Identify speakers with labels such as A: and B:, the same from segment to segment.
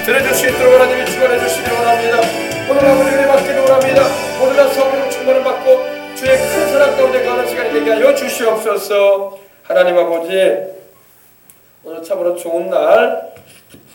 A: 들어줄 수 있도록 하나님이 주관해 주시기를 원합니다. 오늘 아버지 은혜 받기를 원합니다. 오늘 날 성령 충만을 받고 주의 큰 사랑 가운데 가는 시간이 되게 하여 주시옵소서. 하나님 아버지, 오늘 참으로 좋은 날,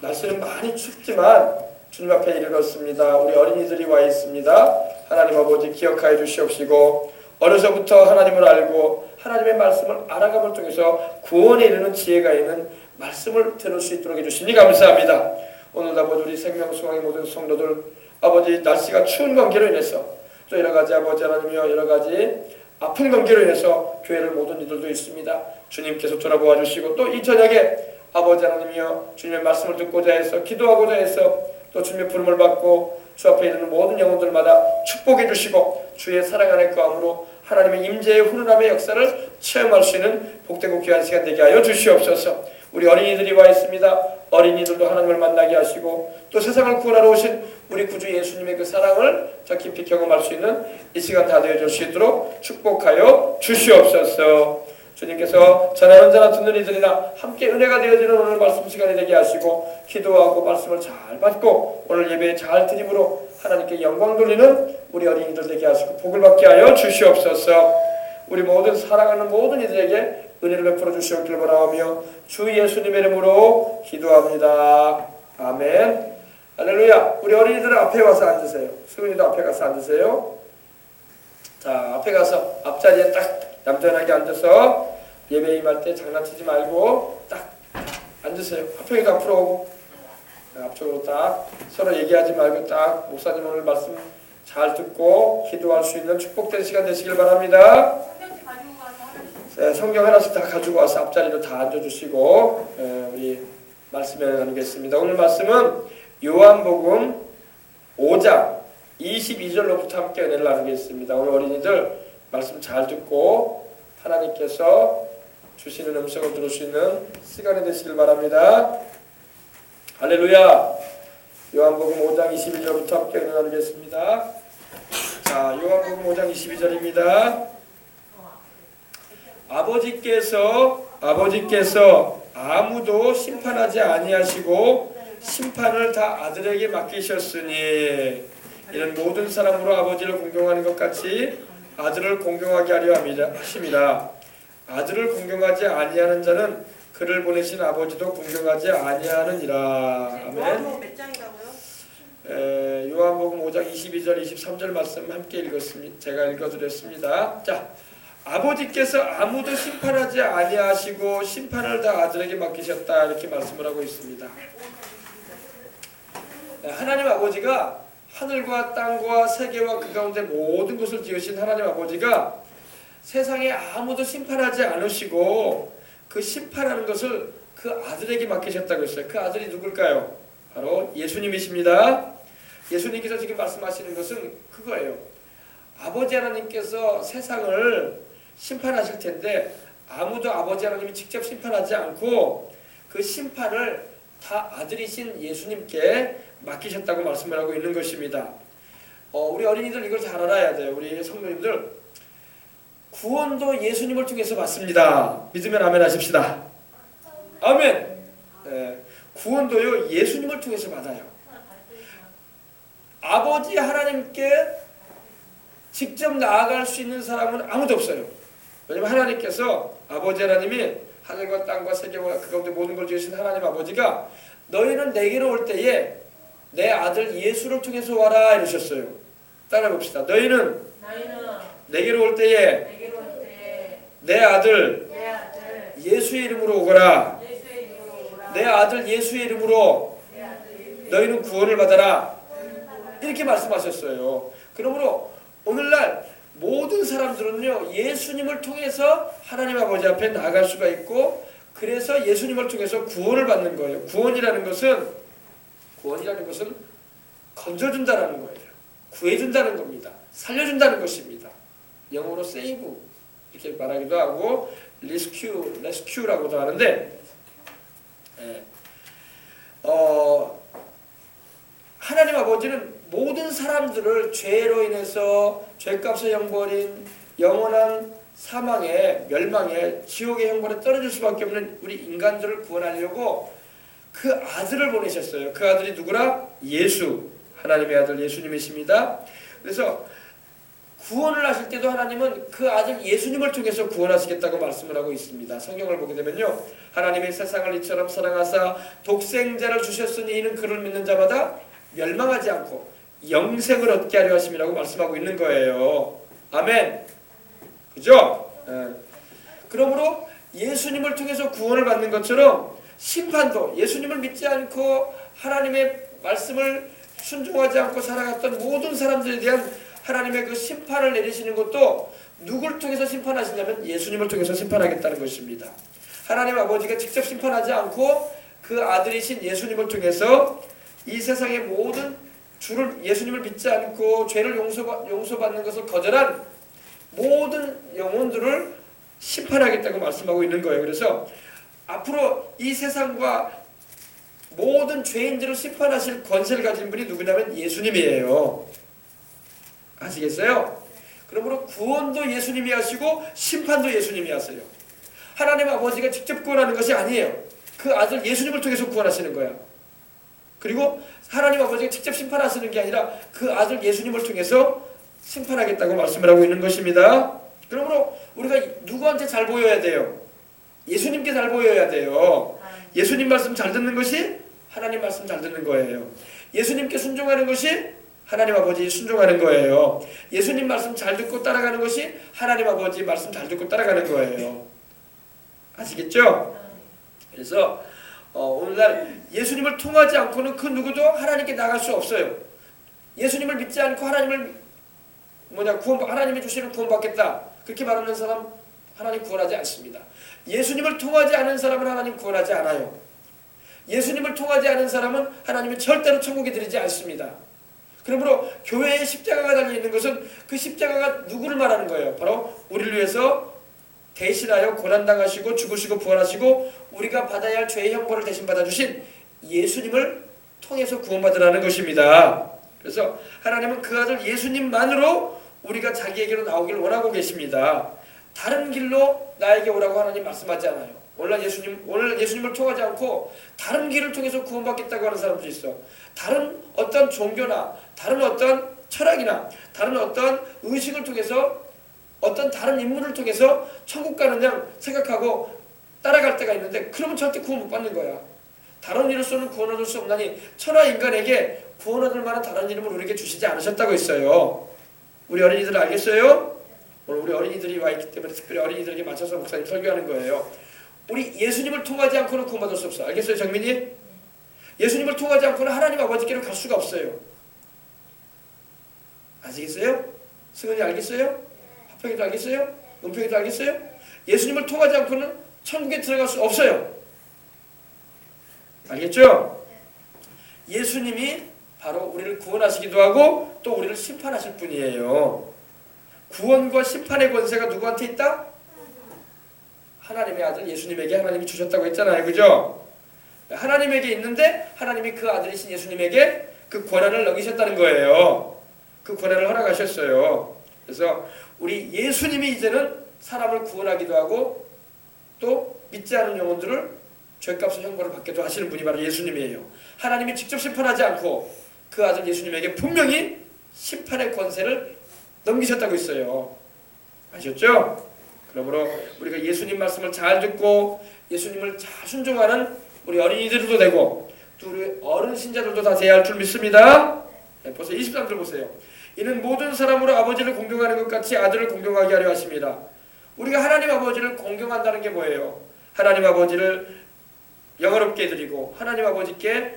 A: 날씨는 많이 춥지만 주님 앞에 이르렀습니다. 우리 어린이들이 와 있습니다. 하나님 아버지 기억하여 주시옵시고, 어려서부터 하나님을 알고 하나님의 말씀을 알아감을 통해서 구원에 이르는 지혜가 있는 말씀을 들을 수 있도록 해주시니 감사합니다. 오늘도 아버지 우리 생명수강의 모든 성도들, 아버지 날씨가 추운 관계로 인해서 또 여러가지 아버지 하나님이여 여러가지 아픈 관계로 인해서 교회를 못 온 이들도 있습니다. 주님께서 돌아보아 주시고, 또 이 저녁에 아버지 하나님이여 주님의 말씀을 듣고자 해서 기도하고자 해서 또 주님의 부름을 받고 주 앞에 이르는 모든 영혼들마다 축복해 주시고, 주의 사랑 안에 거함으로 하나님의 임재의 훈훈함의 역사를 체험할 수 있는 복되고 귀한 시간 되게 하여 주시옵소서. 우리 어린이들이 와 있습니다. 어린이들도 하나님을 만나게 하시고, 또 세상을 구원하러 오신 우리 구주 예수님의 그 사랑을 더 깊이 경험할 수 있는 이 시간 다 되어줄 수 있도록 축복하여 주시옵소서. 주님께서 전하는 자나 듣는 이들이나 함께 은혜가 되어지는 오늘 말씀 시간이 되게 하시고, 기도하고 말씀을 잘 받고 오늘 예배에 잘 드림으로 하나님께 영광 돌리는 우리 어린이들 되게 하시고 복을 받게 하여 주시옵소서. 우리 모든 사랑하는 모든 이들에게 은혜를 베풀어 주시옵기를 바라오며 주 예수님의 이름으로 기도합니다. 아멘. 할렐루야. 우리 어린이들은 앞에 와서 앉으세요. 수근이도 앞에 가서 앉으세요. 자, 앞에 가서 앞자리에 딱 얌전하게 앉아서 예배 임할 때 장난치지 말고 딱 앉으세요. 앞에도 앞으로 오고, 앞쪽으로 딱 서로 얘기하지 말고 딱 목사님 오늘 말씀 잘 듣고 기도할 수 있는 축복된 시간 되시길 바랍니다. 성경 하나씩 다 가지고 와서 앞자리로 다 앉아주시고 우리 말씀에 나누겠습니다. 오늘 말씀은 요한복음 5장 22절로부터 함께 은혜를 나누겠습니다. 오늘 어린이들 말씀 잘 듣고 하나님께서 주시는 음성을 들을 수 있는 시간이 되시길 바랍니다. 할렐루야. 요한복음 5장 22절부터 함께 은혜 나누겠습니다. 자, 요한복음 5장 22절입니다. 아버지께서 아무도 심판하지 아니하시고 심판을 다 아들에게 맡기셨으니 이는 모든 사람으로 아버지를 공경하는 것 같이 아들을 공경하게 하려 하심이라. 아들을 공경하지 아니하는 자는 그를 보내신 아버지도 공경하지 아니하느니라. 아멘.
B: 몇 장이라고요?
A: 요한복음 5장 22절 23절 말씀 함께 읽었습니다. 제가 읽어드렸습니다. 자, 아버지께서 아무도 심판하지 아니하시고 심판을 다 아들에게 맡기셨다, 이렇게 말씀을 하고 있습니다. 하나님 아버지가 하늘과 땅과 세계와 그 가운데 모든 것을 지으신 하나님 아버지가 세상에 아무도 심판하지 않으시고 그 심판하는 것을 그 아들에게 맡기셨다고 했어요. 그 아들이 누굴까요? 바로 예수님이십니다. 예수님께서 지금 말씀하시는 것은 그거예요. 아버지 하나님께서 세상을 심판하실 텐데 아무도 아버지 하나님이 직접 심판하지 않고 그 심판을 다 아들이신 예수님께 맡기셨다고 말씀을 하고 있는 것입니다. 우리 어린이들 이걸 잘 알아야 돼요. 우리 성도님들, 구원도 예수님을 통해서 받습니다. 믿으면 아멘 하십시다. 아멘. 구원도요 예수님을 통해서 받아요. 아버지 하나님께 직접 나아갈 수 있는 사람은 아무도 없어요. 왜냐하면 하나님께서, 아버지 하나님이 하늘과 땅과 세계와 그 가운데 모든 걸 지으신 하나님 아버지가 너희는 내게로 올 때에 내 아들 예수를 통해서 와라 이러셨어요. 따라해 봅시다. 너희는 내게로 올 때에 내 아들 예수의 이름으로 오거라. 내 아들 예수의 이름으로 너희는 구원을 받아라. 이렇게 말씀하셨어요. 그러므로 오늘날 모든 사람들은요 예수님을 통해서 하나님 아버지 앞에 나아갈 수가 있고, 그래서 예수님을 통해서 구원을 받는 거예요. 구원이라는 것은 건져준다는 거예요. 구해준다는 겁니다. 살려준다는 것입니다. 영어로 save 이렇게 말하기도 하고 rescue라고도 하는데, 하나님 아버지는 모든 사람들을 죄로 인해서 죄값의 형벌인 영원한 사망에, 멸망에, 지옥의 형벌에 떨어질 수밖에 없는 우리 인간들을 구원하려고 그 아들을 보내셨어요. 그 아들이 누구라? 예수, 하나님의 아들 예수님이십니다. 그래서 구원을 하실 때도 하나님은 그 아들 예수님을 통해서 구원하시겠다고 말씀을 하고 있습니다. 성경을 보게 되면요, 하나님의 세상을 이처럼 사랑하사 독생자를 주셨으니 이는 그를 믿는 자마다 멸망하지 않고 영생을 얻게 하려 하심이라고 말씀하고 있는 거예요. 아멘. 그죠? 그러므로 예수님을 통해서 구원을 받는 것처럼 심판도 예수님을 믿지 않고 하나님의 말씀을 순종하지 않고 살아갔던 모든 사람들에 대한 하나님의 그 심판을 내리시는 것도 누굴 통해서 심판하시냐면 예수님을 통해서 심판하겠다는 것입니다. 하나님 아버지가 직접 심판하지 않고 그 아들이신 예수님을 통해서 이 세상의 모든 예수님을 믿지 않고 죄를 용서받는 것을 거절한 모든 영혼들을 심판하겠다고 말씀하고 있는 거예요. 그래서 앞으로 이 세상과 모든 죄인들을 심판하실 권세를 가진 분이 누구냐면 예수님이에요. 아시겠어요? 그러므로 구원도 예수님이 하시고 심판도 예수님이 하세요. 하나님 아버지가 직접 구원하는 것이 아니에요. 그 아들 예수님을 통해서 구원하시는 거야. 그리고 하나님 아버지가 직접 심판하시는 게 아니라 그 아들 예수님을 통해서 심판하겠다고 말씀을 하고 있는 것입니다. 그러므로 우리가 누구한테 잘 보여야 돼요? 예수님께 잘 보여야 돼요. 예수님 말씀 잘 듣는 것이 하나님 말씀 잘 듣는 거예요. 예수님께 순종하는 것이 하나님 아버지 순종하는 거예요. 예수님 말씀 잘 듣고 따라가는 것이 하나님 아버지 말씀 잘 듣고 따라가는 거예요. 아시겠죠? 그래서 오늘날 예수님을 통하지 않고는 그 누구도 하나님께 나갈 수 없어요. 예수님을 믿지 않고 하나님이 주시는 구원받겠다 그렇게 말하는 사람 하나님 구원하지 않습니다. 예수님을 통하지 않은 사람은 하나님 구원하지 않아요. 예수님을 통하지 않은 사람은 하나님이 절대로 천국에 들이지 않습니다. 그러므로 교회에 십자가가 달려있는 것은 그 십자가가 누구를 말하는 거예요? 바로 우리를 위해서 대신하여 고난당하시고 죽으시고 부활하시고 우리가 받아야 할 죄의 형벌을 대신 받아주신 예수님을 통해서 구원받으라는 것입니다. 그래서 하나님은 그 아들 예수님만으로 우리가 자기에게로 나오기를 원하고 계십니다. 다른 길로 나에게 오라고 하나님 말씀하지 않아요. 오늘 예수님을 통하지 않고 다른 길을 통해서 구원받겠다고 하는 사람도 있어. 다른 어떤 종교나 다른 어떤 철학이나 다른 어떤 의식을 통해서 어떤 다른 인물을 통해서 천국 가는 양 생각하고 따라갈 때가 있는데 그러면 절대 구원 못 받는 거야. 다른 이로서는 구원 얻을 수 없나니 천하 인간에게 구원 얻을 만한 다른 이름을 우리에게 주시지 않으셨다고 했어요. 우리 어린이들 알겠어요? 오늘 우리 어린이들이 와 있기 때문에 특별히 어린이들에게 맞춰서 목사님 설교하는 거예요. 우리 예수님을 통하지 않고는 구원받을 수 없어. 알겠어요, 정민이? 예수님을 통하지 않고는 하나님 아버지께로 갈 수가 없어요. 아시겠어요? 승은이 알겠어요? 합평이도 알겠어요? 은평이도 알겠어요? 예수님을 통하지 않고는 천국에 들어갈 수 없어요. 알겠죠? 예수님이 바로 우리를 구원하시기도 하고 또 우리를 심판하실 분이에요. 구원과 심판의 권세가 누구한테 있다? 하나님의 아들 예수님에게 하나님이 주셨다고 했잖아요. 그죠? 하나님에게 있는데 하나님이 그 아들이신 예수님에게 그 권한을 넘기셨다는 거예요. 그 권한을 허락하셨어요. 그래서 우리 예수님이 이제는 사람을 구원하기도 하고 또 믿지 않은 영혼들을 죄값의 형벌을 받기도 하시는 분이 바로 예수님이에요. 하나님이 직접 심판하지 않고 그 아들 예수님에게 분명히 심판의 권세를 넘기셨다고 했어요. 아셨죠? 그러므로 우리가 예수님 말씀을 잘 듣고 예수님을 잘 순종하는 우리 어린이들도 되고 또 우리 어른 신자들도 다 돼야 할 줄 믿습니다. 네, 벌써 23절 보세요. 이는 모든 사람으로 아버지를 공경하는 것 같이 아들을 공경하게 하려 하십니다. 우리가 하나님 아버지를 공경한다는 게 뭐예요? 하나님 아버지를 영화롭게 드리고 하나님 아버지께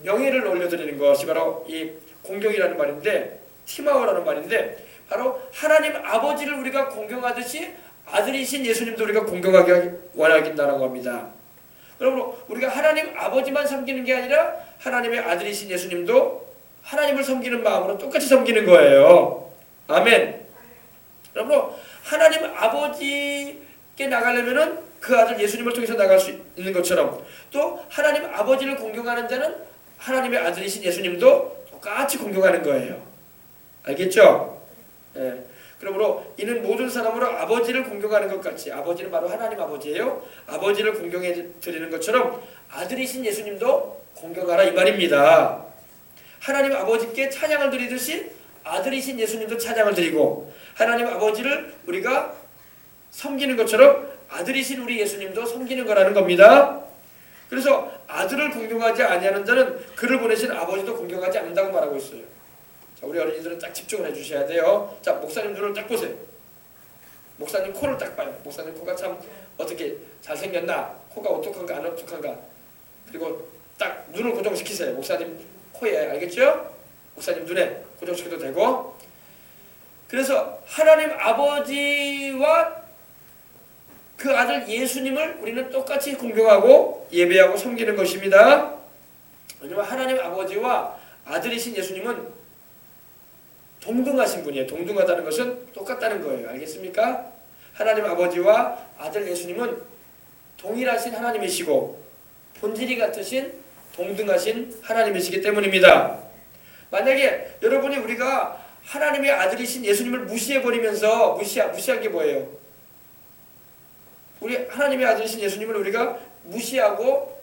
A: 명예를 올려드리는 것이 바로 이 공경이라는 말인데, 티마오라는 말인데, 바로 하나님 아버지를 우리가 공경하듯이 아들이신 예수님도 우리가 공경하게 원하긴다라고 합니다. 그러므로 우리가 하나님 아버지만 섬기는 게 아니라 하나님의 아들이신 예수님도 하나님을 섬기는 마음으로 똑같이 섬기는 거예요. 아멘. 그러므로 하나님 아버지께 나가려면은 그 아들 예수님을 통해서 나갈 수 있는 것처럼 또 하나님 아버지를 공경하는 자는 하나님의 아들이신 예수님도 똑같이 공경하는 거예요. 알겠죠? 예. 그러므로 이는 모든 사람으로 아버지를 공경하는 것 같이, 아버지는 바로 하나님 아버지예요. 아버지를 공경해 드리는 것처럼 아들이신 예수님도 공경하라 이 말입니다. 하나님 아버지께 찬양을 드리듯이 아들이신 예수님도 찬양을 드리고, 하나님 아버지를 우리가 섬기는 것처럼 아들이신 우리 예수님도 섬기는 거라는 겁니다. 그래서 아들을 공경하지 아니하는 자는 그를 보내신 아버지도 공경하지 않는다고 말하고 있어요. 자, 우리 어린이들은 딱 집중을 해주셔야 돼요. 자, 목사님 눈을 딱 보세요. 목사님 코를 딱 봐요. 목사님 코가 참 어떻게 잘생겼나, 코가 어떡한가 안 어떡한가. 그리고 딱 눈을 고정시키세요. 목사님 코에, 알겠죠? 목사님 눈에 고정시켜도 되고. 그래서 하나님 아버지와 그 아들 예수님을 우리는 똑같이 공경하고 예배하고 섬기는 것입니다. 왜냐하면 하나님 아버지와 아들이신 예수님은 동등하신 분이에요. 동등하다는 것은 똑같다는 거예요. 알겠습니까? 하나님 아버지와 아들 예수님은 동일하신 하나님이시고 본질이 같으신 동등하신 하나님이시기 때문입니다. 만약에 여러분이 우리가 하나님의 아들이신 예수님을 무시해버리면서 무시한 게 뭐예요? 우리 하나님의 아들이신 예수님을 우리가 무시하고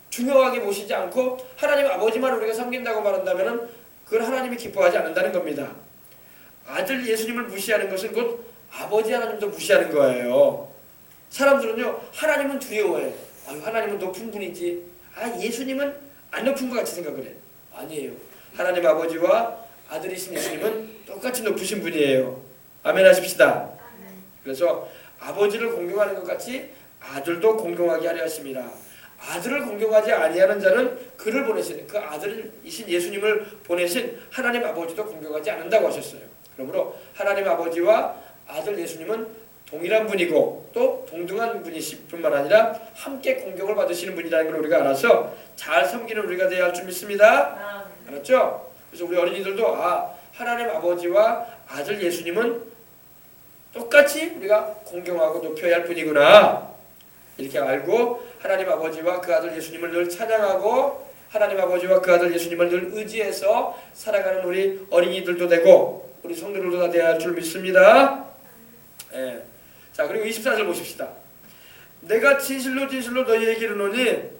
A: 중요하게 모시지 않고 하나님 아버지만 우리가 섬긴다고 말한다면 그걸 하나님이 기뻐하지 않는다는 겁니다. 아들 예수님을 무시하는 것은 곧 아버지 하나님도 무시하는 거예요. 사람들은요, 하나님은 두려워해. 아유, 하나님은 높은 분이지. 아, 예수님은 안 높은 것 같이 생각을 해. 아니에요. 하나님 아버지와 아들이신 예수님은 똑같이 높으신 분이에요. 아멘 하십시다. 그래서 아버지를 공경하는 것 같이 아들도 공경하게 하려 하심이라. 아들을 공경하지 아니하는 자는 그를 보내신, 그 아들이신 예수님을 보내신 하나님 아버지도 공경하지 않는다고 하셨어요. 그러므로 하나님 아버지와 아들 예수님은 동일한 분이고 또 동등한 분이실 뿐만 아니라 함께 공경을 받으시는 분이라는 걸 우리가 알아서 잘 섬기는 우리가 되어야 할 줄 믿습니다. 알았죠? 그래서 우리 어린이들도 하나님 아버지와 아들 예수님은 똑같이 우리가 공경하고 높여야 할 분이구나, 이렇게 알고 하나님 아버지와 그 아들 예수님을 늘 찬양하고 하나님 아버지와 그 아들 예수님을 늘 의지해서 살아가는 우리 어린이들도 되고 우리 성도들도 다 되어야 할 줄 믿습니다. 예. 자, 그리고 24절 보십시다. 내가 진실로 진실로 너희에게 이르노니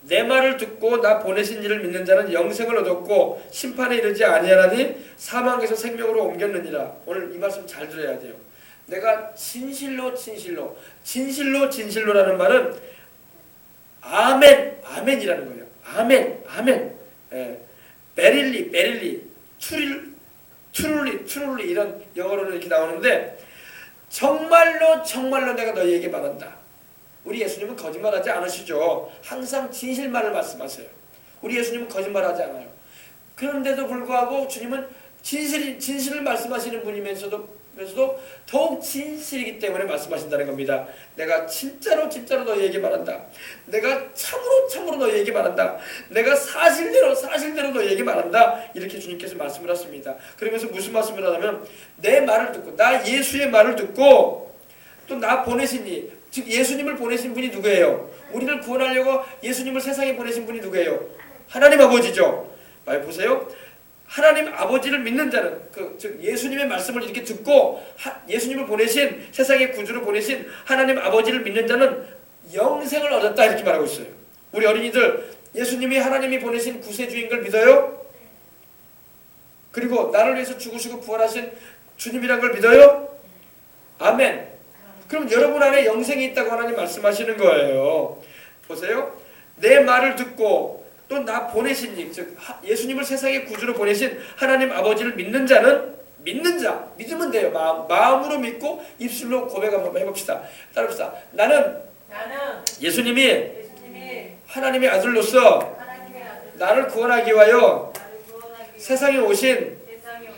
A: 내 말을 듣고 나 보내신 이를 믿는 자는 영생을 얻었고 심판에 이르지 아니하나니 사망에서 생명으로 옮겼느니라. 오늘 이 말씀 잘 들어야 돼요. 내가 진실로 진실로라는 말은 아멘이라는 거예요. 아멘. 예. 베릴리, 트룰리 이런 영어로는 이렇게 나오는데 정말로 내가 너희에게 말한다. 우리 예수님은 거짓말하지 않으시죠. 항상 진실만을 말씀하세요. 우리 예수님은 거짓말하지 않아요. 그런데도 불구하고 주님은 진실을 말씀하시는 분이면서도 더욱 진실이기 때문에 말씀하신다는 겁니다. 내가 진짜로 너희에게 말한다. 내가 참으로 너희에게 말한다. 내가 사실대로 너희에게 말한다. 이렇게 주님께서 말씀을 하십니다. 그러면서 무슨 말씀을 하냐면 내 말을 듣고 나 예수의 말을 듣고 또 나 보내신 이, 즉 예수님을 보내신 분이 누구예요? 우리를 구원하려고 예수님을 세상에 보내신 분이 누구예요? 하나님 아버지죠. 말 보세요. 하나님 아버지를 믿는 자는 즉 예수님의 말씀을 이렇게 듣고 예수님을 보내신 세상의 구주로 보내신 하나님 아버지를 믿는 자는 영생을 얻었다, 이렇게 말하고 있어요. 우리 어린이들 예수님이 하나님이 보내신 구세주인 걸 믿어요? 그리고 나를 위해서 죽으시고 부활하신 주님이란 걸 믿어요? 아멘. 그럼 여러분 안에 영생이 있다고 하나님 말씀하시는 거예요. 보세요. 내 말을 듣고 또 나 보내신 이, 즉 예수님을 세상의 구주로 보내신 하나님 아버지를 믿는 자는 믿으면 돼요. 마음으로 믿고 입술로 고백 한번 해봅시다. 따라합시다. 나는 예수님이 하나님의 아들로서 나를 구원하기 위하여 세상에 오신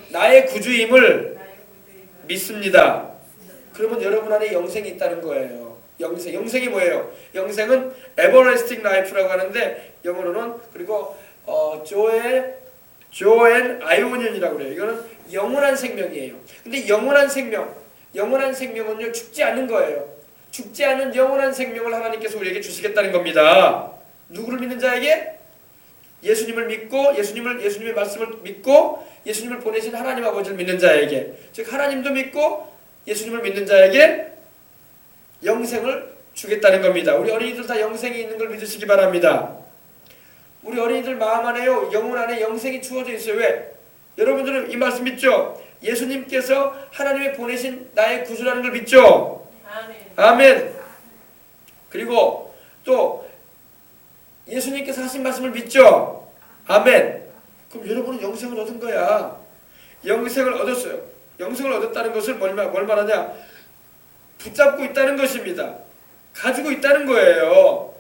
A: 나의 구주임을 믿습니다. 그러면 여러분 안에 영생이 있다는 거예요. 영생이 뭐예요? 영생은 everlasting life라고 하는데 영어로는 그리고 조앤 아이오니언이라고 그래요. 이거는 영원한 생명이에요. 근데 영원한 생명은요 죽지 않는 거예요. 죽지 않은 영원한 생명을 하나님께서 우리에게 주시겠다는 겁니다. 누구를 믿는 자에게? 예수님을 믿고 예수님의 말씀을 믿고 예수님을 보내신 하나님 아버지를 믿는 자에게, 즉 하나님도 믿고 예수님을 믿는 자에게 영생을 주겠다는 겁니다. 우리 어린이들 다 영생이 있는 걸 믿으시기 바랍니다. 우리 어린이들 마음 안에요, 영혼 안에 영생이 주어져 있어요. 왜? 여러분들은 이 말씀 믿죠? 예수님께서 하나님의 보내신 나의 구주라는 걸 믿죠? 아멘. 그리고 또 예수님께서 하신 말씀을 믿죠? 아멘. 그럼 여러분은 영생을 얻은 거야. 영생을 얻었어요. 영생을 얻었다는 것을 뭘 말하냐? 붙잡고 있다는 것입니다. 가지고 있다는 거예요.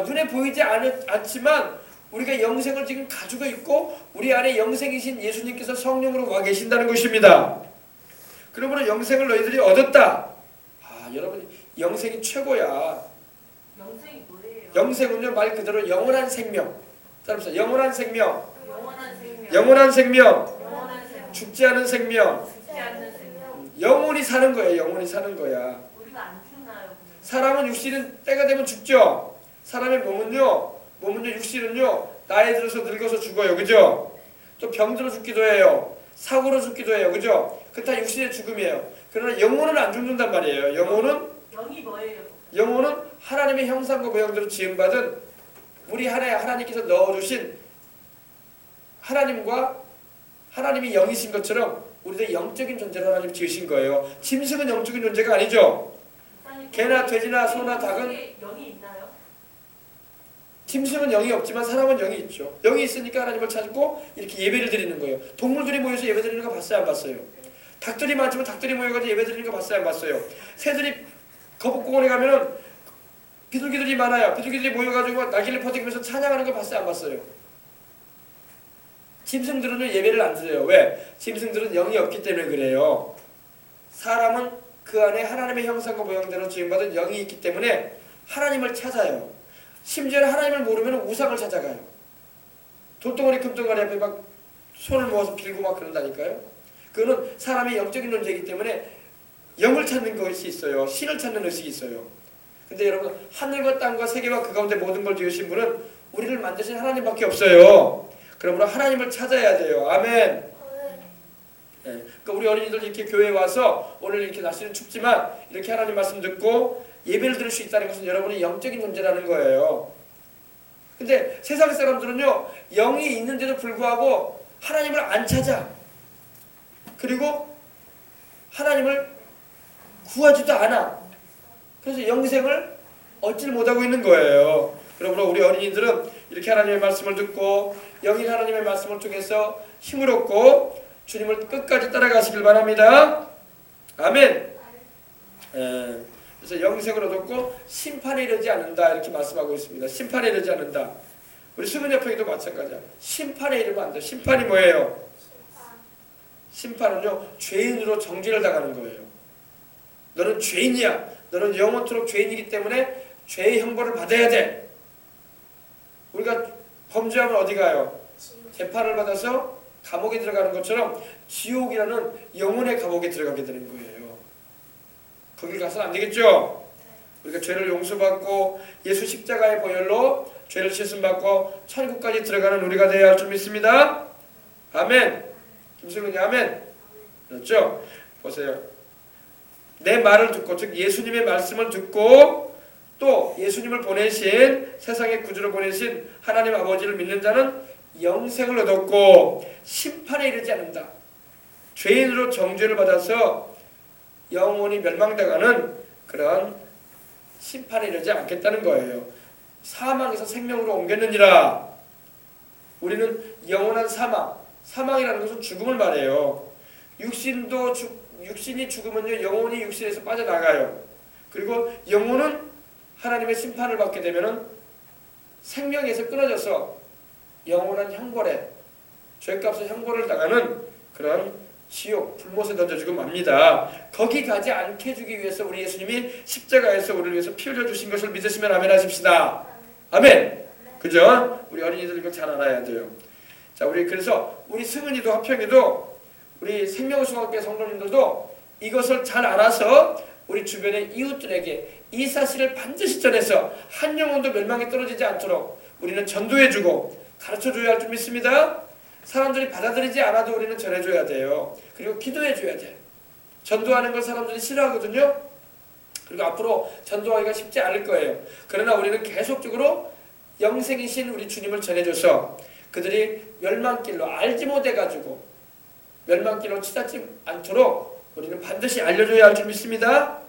A: 눈에 보이지 않지만 우리가 영생을 지금 가지고 있고 우리 안에 영생이신 예수님께서 성령으로 와 계신다는 것입니다. 그러므로 영생을 너희들이 얻었다. 여러분 영생이 최고야.
B: 영생이 뭐예요?
A: 영생은요, 말 그대로 영원한 생명. 따라합시다. 영원한 생명.
B: 영원한 생명.
A: 죽지 않은 생명.
B: 죽지 않는 생명.
A: 영원히 사는 거예요. 영원히 사는 거야.
B: 우리가 안 죽나요?
A: 사람은 육신은 때가 되면 죽죠. 사람의 몸은요 육신은요 나이 들어서 늙어서 죽어요. 그죠? 또 병들어 죽기도 해요. 사고로 죽기도 해요. 그죠? 그 다 육신의 죽음이에요. 그러나 영혼은 안 죽는단 말이에요.
B: 영이 뭐예요?
A: 영혼은 하나님의 형상과 모형대로 지음받은 우리 안에 하나님께서 넣어주신 하나님이 영이신 것처럼 우리도 영적인 존재로 하나님 지으신 거예요. 짐승은 영적인 존재가 아니죠. 개나 돼지나 소나 닭은
B: 영이 있나요?
A: 짐승은 영이 없지만 사람은 영이 있죠. 영이 있으니까 하나님을 찾고 이렇게 예배를 드리는 거예요. 동물들이 모여서 예배 드리는 거 봤어요? 안 봤어요? 닭들이 많지만 닭들이 모여가지고 예배 드리는 거 봤어요? 안 봤어요? 새들이 거북공원에 가면은 비둘기들이 많아요. 비둘기들이 모여가지고 날개를 퍼뜨리면서 찬양하는 거 봤어요? 안 봤어요? 짐승들은 예배를 안 드려요. 왜? 짐승들은 영이 없기 때문에 그래요. 사람은 그 안에 하나님의 형상과 모형대로 지음받은 영이 있기 때문에 하나님을 찾아요. 심지어는 하나님을 모르면 우상을 찾아가요. 돌덩어리 금덩어리 앞에 막 손을 모아서 빌고 막 그런다니까요. 그거는 사람의 영적인 존재이기 때문에 영을 찾는 것이 있어요. 신을 찾는 의식이 있어요. 근데 여러분, 하늘과 땅과 세계와 그 가운데 모든 걸 지으신 분은 우리를 만드신 하나님밖에 없어요. 그러므로 하나님을 찾아야 돼요. 아멘. 그러니까 우리 어린이들 이렇게 교회에 와서 오늘 이렇게 날씨는 춥지만 이렇게 하나님 말씀 듣고 예배를 드릴 수 있다는 것은 여러분이 영적인 존재라는 거예요. 근데 세상 사람들은요, 영이 있는데도 불구하고 하나님을 안 찾아. 그리고 하나님을 구하지도 않아. 그래서 영생을 얻지를 못하고 있는 거예요. 그러므로 우리 어린이들은 이렇게 하나님의 말씀을 듣고 영인 하나님의 말씀을 통해서 힘을 얻고 주님을 끝까지 따라가시길 바랍니다. 아멘. 그래서 영생을 얻었고 심판에 이르지 않는다 이렇게 말씀하고 있습니다. 심판에 이르지 않는다. 우리 수문협회도 마찬가지야. 심판에 이르면 안 돼. 심판이 뭐예요? 심판은요, 죄인으로 정죄를 당하는 거예요. 너는 죄인이야. 너는 영원토록 죄인이기 때문에 죄의 형벌을 받아야 돼. 우리가 범죄하면 어디 가요? 재판을 받아서 감옥에 들어가는 것처럼 지옥이라는 영혼의 감옥에 들어가게 되는 거예요. 거기 가서는 안 되겠죠? 우리가 죄를 용서받고 예수 십자가의 보혈로 죄를 씻음받고 천국까지 들어가는 우리가 되어야 할 줄 믿습니다. 아멘. 김승훈이 아멘. 그렇죠? 보세요. 내 말을 듣고, 즉 예수님의 말씀을 듣고 또 예수님을 보내신, 세상의 구주로 보내신 하나님 아버지를 믿는 자는 영생을 얻었고 심판에 이르지 않는다. 죄인으로 정죄를 받아서 영원히 멸망당하는 그런 심판에 이르지 않겠다는 거예요. 사망에서 생명으로 옮겼느니라. 우리는 영원한 사망이라는 것은 죽음을 말해요. 육신이 죽으면요, 영혼이 육신에서 빠져나가요. 그리고 영혼은 하나님의 심판을 받게 되면은 생명에서 끊어져서 영원한 형벌에, 죄값의 형벌을 당하는 그런 지옥, 불못에 던져주고 맙니다. 거기 가지 않게 해주기 위해서 우리 예수님이 십자가에서 우리를 위해서 피 흘려 주신 것을 믿으시면 아멘 하십시다. 아멘. 그죠? 우리 어린이들 이거 잘 알아야 돼요. 자, 그래서 우리 승은이도 화평이도 우리 생명수학계 성도님들도 이것을 잘 알아서 우리 주변의 이웃들에게 이 사실을 반드시 전해서 한 영혼도 멸망에 떨어지지 않도록 우리는 전도해주고 가르쳐줘야 할 줄 믿습니다. 사람들이 받아들이지 않아도 우리는 전해줘야 돼요. 그리고 기도해줘야 돼. 전도하는 걸 사람들이 싫어하거든요. 그리고 앞으로 전도하기가 쉽지 않을 거예요. 그러나 우리는 계속적으로 영생이신 우리 주님을 전해줘서 그들이 멸망길로 알지 못해가지고 멸망길로 치닫지 않도록 우리는 반드시 알려줘야 할 줄 믿습니다.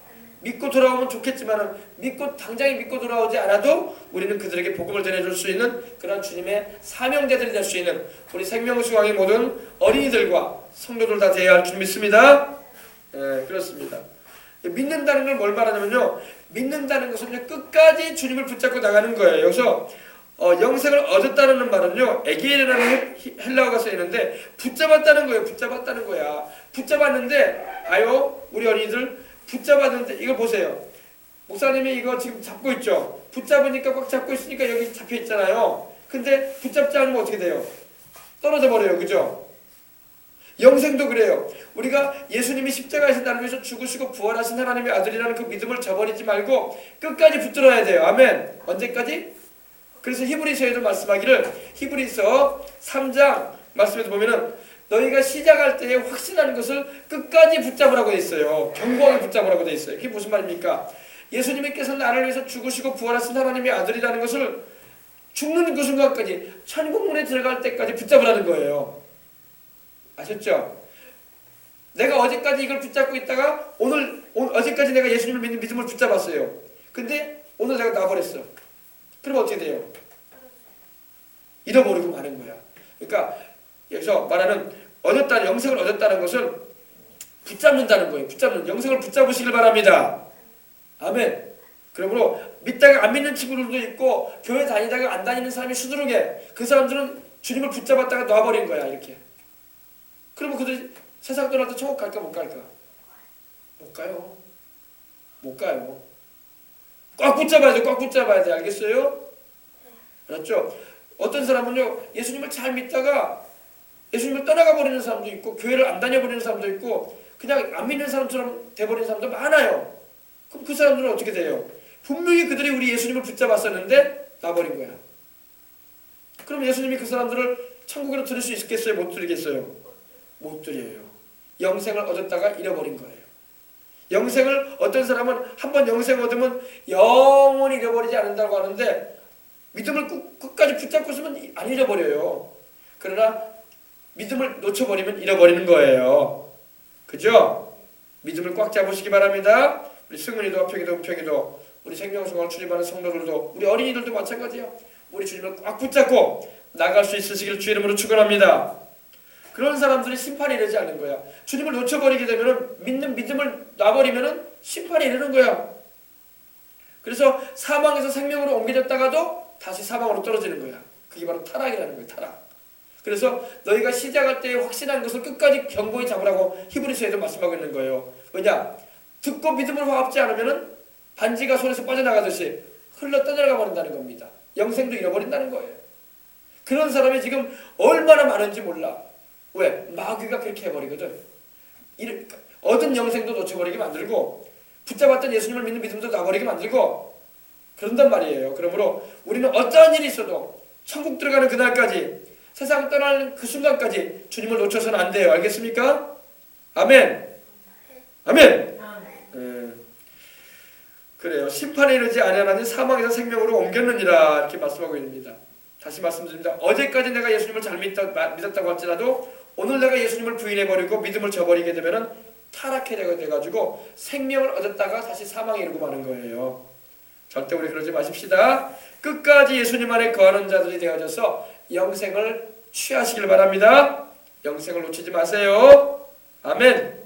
A: 믿고 돌아오면 좋겠지만 믿고 당장에 믿고 돌아오지 않아도 우리는 그들에게 복음을 전해줄 수 있는 그런 주님의 사명자들이 될 수 있는 우리 생명수강의 모든 어린이들과 성도들 다 되어야 할 줄 믿습니다. 그렇습니다. 믿는다는 걸 뭘 말하냐면요, 믿는다는 것은 끝까지 주님을 붙잡고 나가는 거예요. 여기서 영생을 얻었다는 말은요, 에게이라는 헬라어가 쓰이는데 붙잡았다는 거예요. 붙잡았다는 거야. 붙잡았는데 아요, 우리 어린이들 붙잡았는데 이거 보세요. 목사님이 이거 지금 잡고 있죠. 붙잡으니까 꽉 잡고 있으니까 여기 잡혀 있잖아요. 근데 붙잡지 않으면 어떻게 돼요? 떨어져 버려요. 그죠? 영생도 그래요. 우리가 예수님이 십자가에서 나를 위해서 죽으시고 부활하신 하나님의 아들이라는 그 믿음을 저버리지 말고 끝까지 붙들어야 돼요. 아멘. 언제까지? 그래서 히브리서에도 말씀하기를, 히브리서 3장 말씀에도 보면은 너희가 시작할 때에 확신하는 것을 끝까지 붙잡으라고 돼 있어요. 견고하게 붙잡으라고 돼 있어요. 그게 무슨 말입니까? 예수님께서 나를 위해서 죽으시고 부활하신 하나님의 아들이라는 것을 죽는 그 순간까지, 천국문에 들어갈 때까지 붙잡으라는 거예요. 아셨죠? 내가 어제까지 이걸 붙잡고 있다가 어제까지 내가 예수님을 믿는 믿음을 붙잡았어요. 근데 오늘 내가 놔버렸어. 그럼 어떻게 돼요? 잃어버리고 마는 거야. 그러니까 여기서 말하는 영생을 얻었다는 것은 붙잡는다는 거예요. 영생을 붙잡으시길 바랍니다. 아멘. 그러므로 믿다가 안 믿는 친구들도 있고 교회 다니다가 안 다니는 사람이 수두룩해. 그 사람들은 주님을 붙잡았다가 놔버린 거야. 이렇게. 그러면 그들이 세상 떠날 때 천국 갈까 못 갈까? 못 가요. 못 가요. 꽉 붙잡아야 돼. 꽉 붙잡아야 돼. 알겠어요? 알았죠? 어떤 사람은요, 예수님을 잘 믿다가 예수님을 떠나가 버리는 사람도 있고 교회를 안 다녀버리는 사람도 있고 그냥 안 믿는 사람처럼 돼버리는 사람도 많아요. 그럼 그 사람들은 어떻게 돼요? 분명히 그들이 우리 예수님을 붙잡았었는데 놔버린 거야. 그럼 예수님이 그 사람들을 천국으로 들을 수 있겠어요? 못 들이겠어요? 못 들여요. 영생을 얻었다가 잃어버린 거예요. 영생을 어떤 사람은 한번 영생을 얻으면 영원히 잃어버리지 않는다고 하는데 믿음을 끝까지 붙잡고 있으면 안 잃어버려요. 그러나 믿음을 놓쳐버리면 잃어버리는 거예요. 그죠? 믿음을 꽉 잡으시기 바랍니다. 우리 승은이도, 평이도, 은평이도, 우리 생명수강을 출입하는 성도들도, 우리 어린이들도 마찬가지예요. 우리 주님을 꽉 붙잡고 나갈 수 있으시기를 주 이름으로 축원합니다. 그런 사람들이 심판에 이르지 않는 거야. 주님을 놓쳐버리게 되면 믿는 믿음을 놔버리면 심판에 이르는 거야. 그래서 사망에서 생명으로 옮겨졌다가도 다시 사망으로 떨어지는 거야. 그게 바로 타락이라는 거예요. 타락. 그래서 너희가 시작할 때 확신한 것을 끝까지 견고히 잡으라고 히브리서에도 말씀하고 있는 거예요. 왜냐? 듣고 믿음을 화합지 않으면 반지가 손에서 빠져나가듯이 흘러 떠나가 버린다는 겁니다. 영생도 잃어버린다는 거예요. 그런 사람이 지금 얼마나 많은지 몰라. 왜? 마귀가 그렇게 해버리거든. 얻은 영생도 놓쳐버리게 만들고 붙잡았던 예수님을 믿는 믿음도 놔버리게 만들고 그런단 말이에요. 그러므로 우리는 어떠한 일이 있어도 천국 들어가는 그날까지, 세상 떠나는 그 순간까지 주님을 놓쳐서는 안 돼요. 알겠습니까? 아멘. 아멘. 그래요. 심판에 이르지 아니하나니 사망에서 생명으로 옮겼느니라 이렇게 말씀하고 있습니다. 다시 말씀드립니다. 어제까지 내가 예수님을 잘 믿었다고 할지라도 오늘 내가 예수님을 부인해버리고 믿음을 저버리게 되면 타락해 돼가지고 생명을 얻었다가 다시 사망에 이르고 마는 거예요. 절대 우리 그러지 마십시다. 끝까지 예수님 안에 거하는 자들이 되어져서 영생을 취하시길 바랍니다. 영생을 놓치지 마세요. 아멘.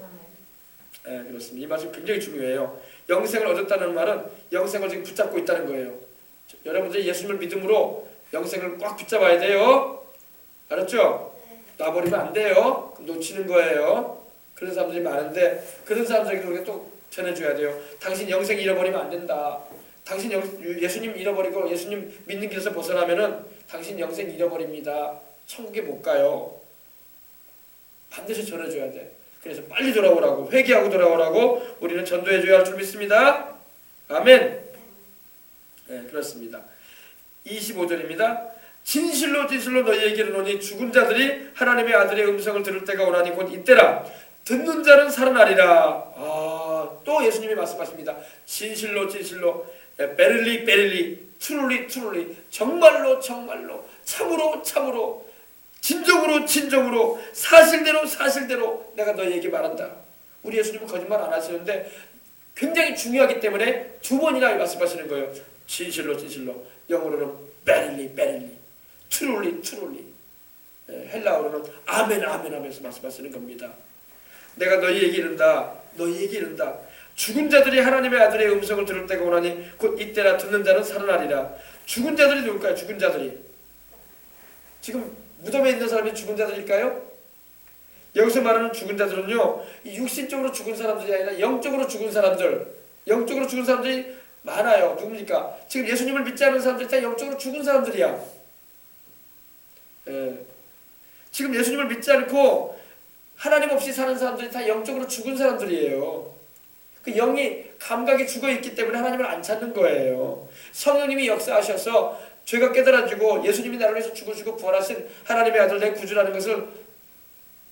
A: 네, 그렇습니다. 이 말씀 굉장히 중요해요. 영생을 얻었다는 말은 영생을 지금 붙잡고 있다는 거예요. 여러분들이 예수님을 믿음으로 영생을 꽉 붙잡아야 돼요. 알았죠? 놔버리면 안 돼요. 놓치는 거예요. 그런 사람들이 많은데 그런 사람들에게 우리가 또 전해줘야 돼요. 당신 영생 잃어버리면 안 된다. 당신 예수님 잃어버리고 예수님 믿는 길에서 벗어나면은 당신 영생 잃어버립니다. 천국에 못 가요. 반드시 전해줘야 돼. 그래서 빨리 돌아오라고, 회개하고 돌아오라고 우리는 전도해줘야 할 줄 믿습니다. 아멘. 네, 그렇습니다. 25절입니다. 진실로 진실로 너희에게 이르노니 죽은 자들이 하나님의 아들의 음성을 들을 때가 오나니 곧 이때라. 듣는 자는 살아나리라. 또 예수님이 말씀하십니다. 진실로 진실로, 베릴리 베릴리, 트룰리 트룰리, 정말로 정말로, 참으로 참으로, 진정으로 진정으로, 사실대로 사실대로 내가 너희에게 말한다. 우리 예수님은 거짓말 안 하시는데 굉장히 중요하기 때문에 두 번이나 말씀하시는 거예요. 진실로 진실로, 영어로는 베릴리 베릴리, 트룰리 트룰리, 헬라어로는 아멘 아멘 하면서 말씀하시는 겁니다. 내가 너희에게 이른다. 너희에게 이른다. 죽은 자들이 하나님의 아들의 음성을 들을 때가 오나니 곧 이때라. 듣는 자는 살아나리라. 죽은 자들이 누굴까요? 죽은 자들이. 지금 무덤에 있는 사람이 죽은 자들일까요? 여기서 말하는 죽은 자들은요, 이 육신적으로 죽은 사람들이 아니라 영적으로 죽은 사람들, 영적으로 죽은 사람들이 많아요. 누굽니까? 지금 예수님을 믿지 않는 사람들이 다 영적으로 죽은 사람들이야. 지금 예수님을 믿지 않고 하나님 없이 사는 사람들이 다 영적으로 죽은 사람들이에요. 그 영이 감각이 죽어있기 때문에 하나님을 안 찾는 거예요. 성령님이 역사하셔서 죄가 깨달아지고 예수님이 나를 위해서 죽으시고 부활하신 하나님의 아들 내 구주라는 것을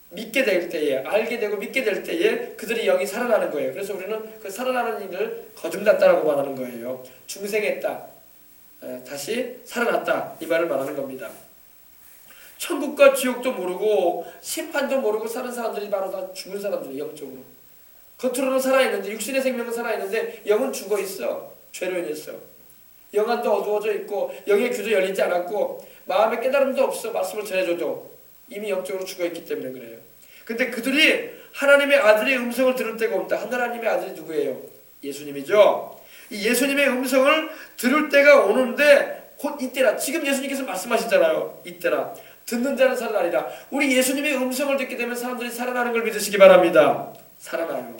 A: 믿게 될 때에, 알게 되고 믿게 될 때에 그들의 영이 살아나는 거예요. 그래서 우리는 그 살아나는 일을 거듭났다라고 말하는 거예요. 중생했다, 다시 살아났다, 이 말을 말하는 겁니다. 천국과 지옥도 모르고 심판도 모르고 사는 사람들이 바로 다 죽은 사람들이에요. 영적으로 겉으로는 살아있는데, 육신의 생명은 살아있는데 영은 죽어있어. 죄로 인해서 영안도 어두워져 있고 영의 귀도 열리지 않았고 마음의 깨달음도 없어. 말씀을 전해줘도 이미 영적으로 죽어있기 때문에 그래요. 근데 그들이 하나님의 아들의 음성을 들을 때가 온다. 하나님의 아들이 누구예요? 예수님이죠. 이 예수님의 음성을 들을 때가 오는데 곧 이때라. 지금 예수님께서 말씀하시잖아요. 이때라. 듣는 자는 살아나리라. 우리 예수님의 음성을 듣게 되면 사람들이 살아나는 걸 믿으시기 바랍니다. 살아나요.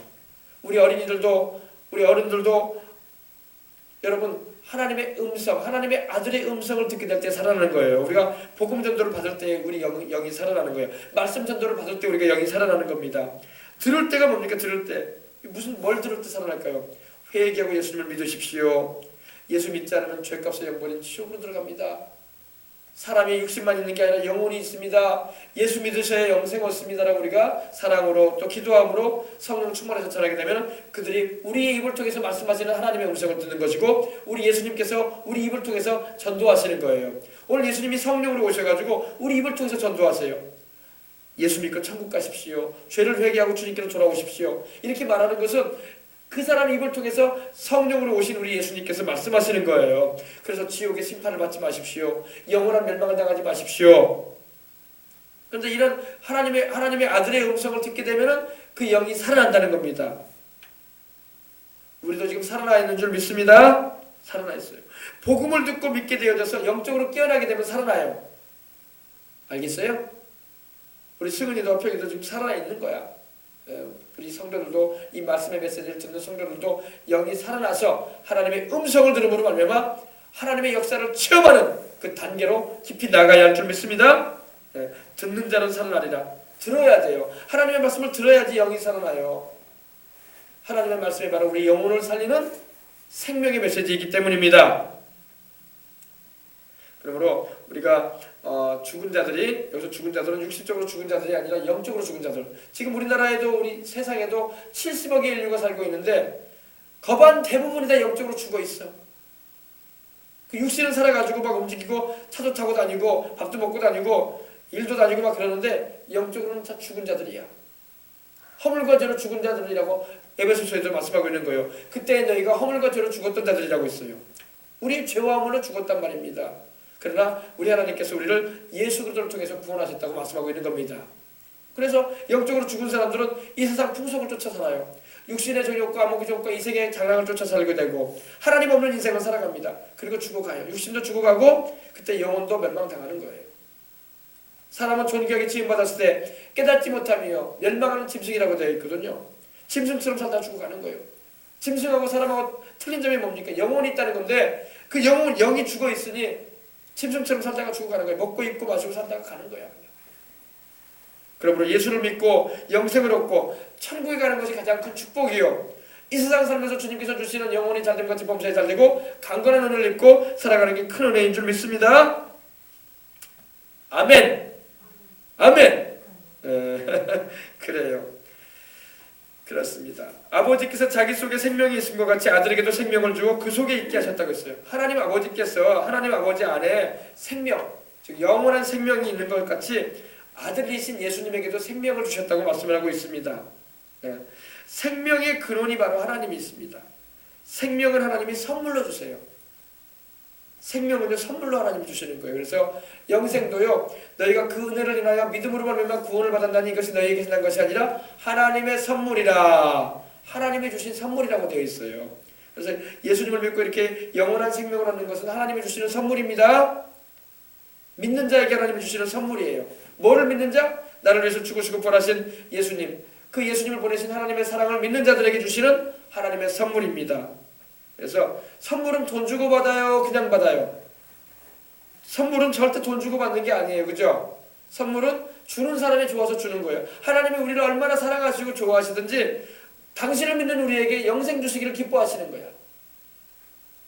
A: 우리 어린이들도, 우리 어른들도 여러분 하나님의 음성, 하나님의 아들의 음성을 듣게 될 때 살아나는 거예요. 우리가 복음 전도를 받을 때 우리 영이 살아나는 거예요. 말씀 전도를 받을 때 우리가 영이 살아나는 겁니다. 들을 때가 뭡니까? 들을 때. 뭘 들을 때 살아날까요? 회개하고 예수님을 믿으십시오. 예수 믿지 않으면 죄값의 영벌인 지옥으로 들어갑니다. 사람이 육신만 있는 게 아니라 영혼이 있습니다. 예수 믿으셔야 영생 얻습니다라고 우리가 사랑으로 또 기도함으로 성령 충만해서 전하게 되면 그들이 우리의 입을 통해서 말씀하시는 하나님의 음성을 듣는 것이고 우리 예수님께서 우리 입을 통해서 전도하시는 거예요. 오늘 예수님이 성령으로 오셔가지고 우리 입을 통해서 전도하세요. 예수 믿고 천국 가십시오. 죄를 회개하고 주님께로 돌아오십시오. 이렇게 말하는 것은 그 사람 입을 통해서 성령으로 오신 우리 예수님께서 말씀하시는 거예요. 그래서 지옥의 심판을 받지 마십시오. 영원한 멸망을 당하지 마십시오. 그런데 이런 하나님의 아들의 음성을 듣게 되면은 그 영이 살아난다는 겁니다. 우리도 지금 살아나 있는 줄 믿습니다. 살아나 있어요. 복음을 듣고 믿게 되어져서 영적으로 깨어나게 되면 살아나요. 알겠어요? 우리 승은이도 평이도 지금 살아나 있는 거야. 우리 성도들도 이 말씀의 메시지를 듣는 성도들도 영이 살아나서 하나님의 음성을 들음으로 말미암아 하나님의 역사를 체험하는 그 단계로 깊이 나가야 할 줄 믿습니다. 듣는 자는 살아나리라. 들어야 돼요. 하나님의 말씀을 들어야지 영이 살아나요. 하나님의 말씀이 바로 우리 영혼을 살리는 생명의 메시지이기 때문입니다. 그러므로 우리가 죽은 자들이, 여기서 죽은 자들은 육신적으로 죽은 자들이 아니라 영적으로 죽은 자들. 지금 우리나라에도 우리 세상에도 70억의 인류가 살고 있는데 거반 대부분이 다 영적으로 죽어 있어. 그 육신은 살아가지고 막 움직이고 차도 타고 다니고 밥도 먹고 다니고 일도 다니고 막 그러는데 영적으로는 다 죽은 자들이야. 허물과 죄로 죽은 자들이라고 에베소서에도 말씀하고 있는 거예요. 그때 너희가 허물과 죄로 죽었던 자들이라고 했어요. 우리 죄와 허물로 죽었단 말입니다. 그러나 우리 하나님께서 우리를 예수 그리스도를 통해서 구원하셨다고 말씀하고 있는 겁니다. 그래서 영적으로 죽은 사람들은 이 세상 풍속을 쫓아 살아요. 육신의 정욕과 암흑의 정욕과 이 세계의 장락을 쫓아 살게 되고 하나님 없는 인생을 살아갑니다. 그리고 죽어가요. 육신도 죽어가고 그때 영혼도 멸망당하는 거예요. 사람은 존귀하게 지음받았을 때 깨닫지 못하며 멸망하는 짐승이라고 되어 있거든요. 짐승처럼 살다 죽어가는 거예요. 짐승하고 사람하고 틀린 점이 뭡니까? 영혼이 있다는 건데 그 영이 죽어 있으니 짐승처럼 살다가 죽어가는 거예요. 먹고 입고 마시고 살다가 가는 거야. 그러므로 예수를 믿고 영생을 얻고 천국에 가는 것이 가장 큰 축복이요. 이 세상 살면서 주님께서 주시는 영혼이 잘됨 같이 범사에 잘되고 강건한 은혜를 입고 살아가는 게 큰 은혜인 줄 믿습니다. 아멘. 아멘. 그래요. 그렇습니다. 아버지께서 자기 속에 생명이 있은 것 같이 아들에게도 생명을 주어 그 속에 있게 하셨다고 했어요. 하나님 아버지께서 하나님 아버지 안에 생명, 즉 영원한 생명이 있는 것 같이 아들이신 예수님에게도 생명을 주셨다고 말씀을 하고 있습니다. 네. 생명의 근원이 바로 하나님이 있습니다. 생명을 하나님이 선물로 주세요. 생명은요 선물로 하나님이 주시는 거예요. 그래서 영생도요 너희가 그 은혜를 인하여 믿음으로 말미암아 구원을 받았다니 이것이 너희에게 난 것이 아니라 하나님의 선물이라. 하나님이 주신 선물이라고 되어 있어요. 그래서 예수님을 믿고 이렇게 영원한 생명을 얻는 것은 하나님이 주시는 선물입니다. 믿는 자에게 하나님이 주시는 선물이에요. 뭐를 믿는 자? 나를 위해서 죽으시고 부활하신 예수님, 그 예수님을 보내신 하나님의 사랑을 믿는 자들에게 주시는 하나님의 선물입니다. 그래서 선물은 돈 주고 받아요? 그냥 받아요? 선물은 절대 돈 주고 받는 게 아니에요. 그죠? 선물은 주는 사람이 좋아서 주는 거예요. 하나님이 우리를 얼마나 사랑하시고 좋아하시든지 당신을 믿는 우리에게 영생 주시기를 기뻐하시는 거야.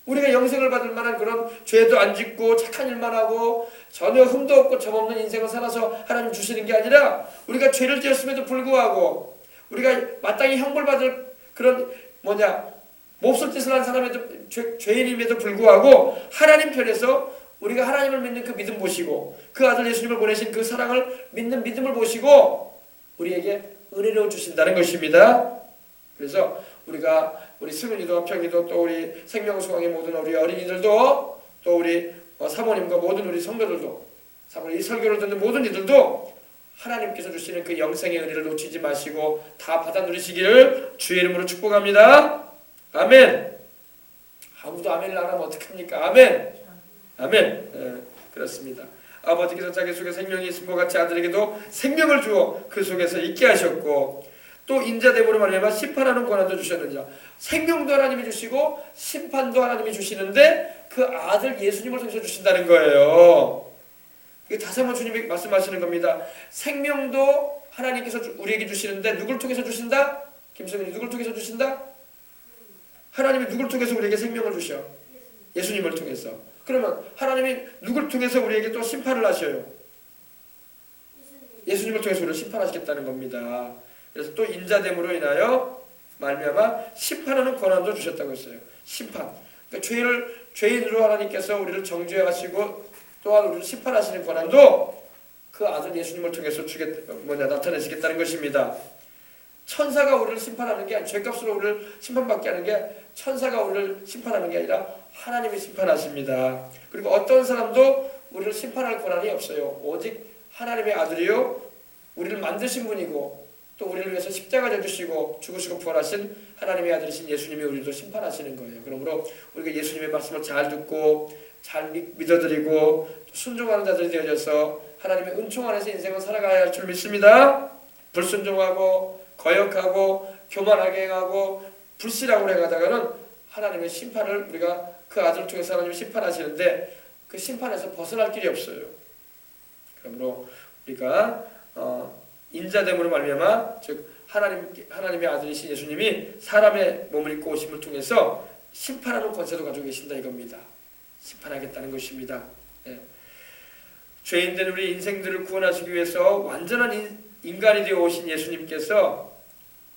A: 우리가 영생을 받을 만한 그런 죄도 안 짓고 착한 일만 하고 전혀 흠도 없고 점없는 인생을 살아서 하나님 주시는 게 아니라 우리가 죄를 지었음에도 불구하고 우리가 마땅히 형벌받을 그런 몹쓸 짓을 한 사람에도 죄인임에도 불구하고 하나님 편에서 우리가 하나님을 믿는 그 믿음 보시고 그 아들 예수님을 보내신 그 사랑을 믿는 믿음을 보시고 우리에게 은혜로 주신다는 것입니다. 그래서 우리 승은이도 평이도 또 우리 생명수강의 모든 우리 어린이들도 또 우리 사모님과 모든 우리 성도들도 이 설교를 듣는 모든 이들도 하나님께서 주시는 그 영생의 은혜를 놓치지 마시고 다 받아 누리시기를 주의 이름으로 축복합니다. 아멘. 아무도 아멘을 안 하면 어떡합니까? 아멘. 아멘. 그렇습니다. 아버지께서 자기 속에 생명이 있은 것 같이 아들에게도 생명을 주어 그 속에서 있게 하셨고 또 인자됨으로 말미암아 심판하는 권한도 주셨느니라. 생명도 하나님이 주시고 심판도 하나님이 주시는데 그 아들 예수님을 통해서 주신다는 거예요. 이게 다시 한번 주님이 말씀하시는 겁니다. 생명도 하나님께서 우리에게 주시는데 누굴 통해서 주신다? 김성현이 누굴 통해서 주신다? 하나님이 누굴 통해서 우리에게 생명을 주셔? 예수님을 통해서. 그러면 하나님이 누굴 통해서 우리에게 또 심판을 하셔요? 예수님을 통해서 우리를 심판하시겠다는 겁니다. 그래서 또 인자됨으로 인하여 말미암아 심판하는 권한도 주셨다고 했어요. 심판. 그러니까 죄인으로 하나님께서 우리를 정죄하시고 또한 우리를 심판하시는 권한도 그 아들 예수님을 통해서 나타내시겠다는 것입니다. 천사가 우리를 심판하는 게 아니라 죄값으로 우리를 심판받게 하는 게 천사가 우리를 심판하는 게 아니라 하나님이 심판하십니다. 그리고 어떤 사람도 우리를 심판할 권한이 없어요. 오직 하나님의 아들이요 우리를 만드신 분이고 또 우리를 위해서 십자가 져주시고 죽으시고 부활하신 하나님의 아들이신 예수님이 우리도 심판하시는 거예요. 그러므로 우리가 예수님의 말씀을 잘 듣고 잘 믿어드리고 순종하는 자들이 되어져서 하나님의 은총 안에서 인생을 살아가야 할 줄 믿습니다. 불순종하고 거역하고 교만하게 행하고 불신하고 행하다가는 하나님의 심판을 우리가 그 아들을 통해서 하나님이 심판하시는데 그 심판에서 벗어날 길이 없어요. 그러므로 우리가 인자됨으로 말미암아 즉 하나님의 아들이신 예수님이 사람의 몸을 입고 오심을 통해서 심판하는 권세도 가지고 계신다 이겁니다. 심판하겠다는 것입니다. 네. 죄인된 우리 인생들을 구원하시기 위해서 완전한 인간이 되어 오신 예수님께서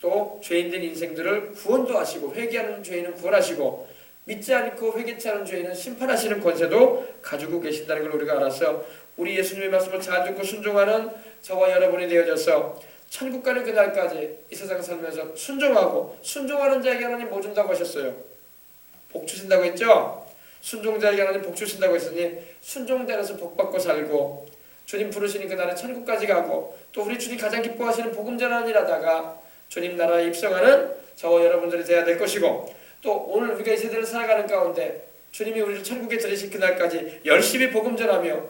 A: 또 죄인된 인생들을 구원도 하시고 회개하는 죄인은 구원하시고 믿지 않고 회개치 않은 죄인은 심판하시는 권세도 가지고 계신다는 걸 우리가 알아서 우리 예수님의 말씀을 잘 듣고 순종하는 저와 여러분이 되어져서 천국 가는 그날까지 이 세상 살면서 순종하는 자에게 하나님 뭐 준다고 하셨어요? 복 주신다고 했죠? 순종자에게 하나님 복 주신다고 했으니 순종대로서 복 받고 살고 주님 부르시는 그날에 천국까지 가고 또 우리 주님 가장 기뻐하시는 복음 전하는 일 하다가 주님 나라에 입성하는 저와 여러분들이 되어야 될 것이고 또 오늘 우리가 이 세대를 살아가는 가운데 주님이 우리를 천국에 들이실 그날까지 열심히 복음 전하며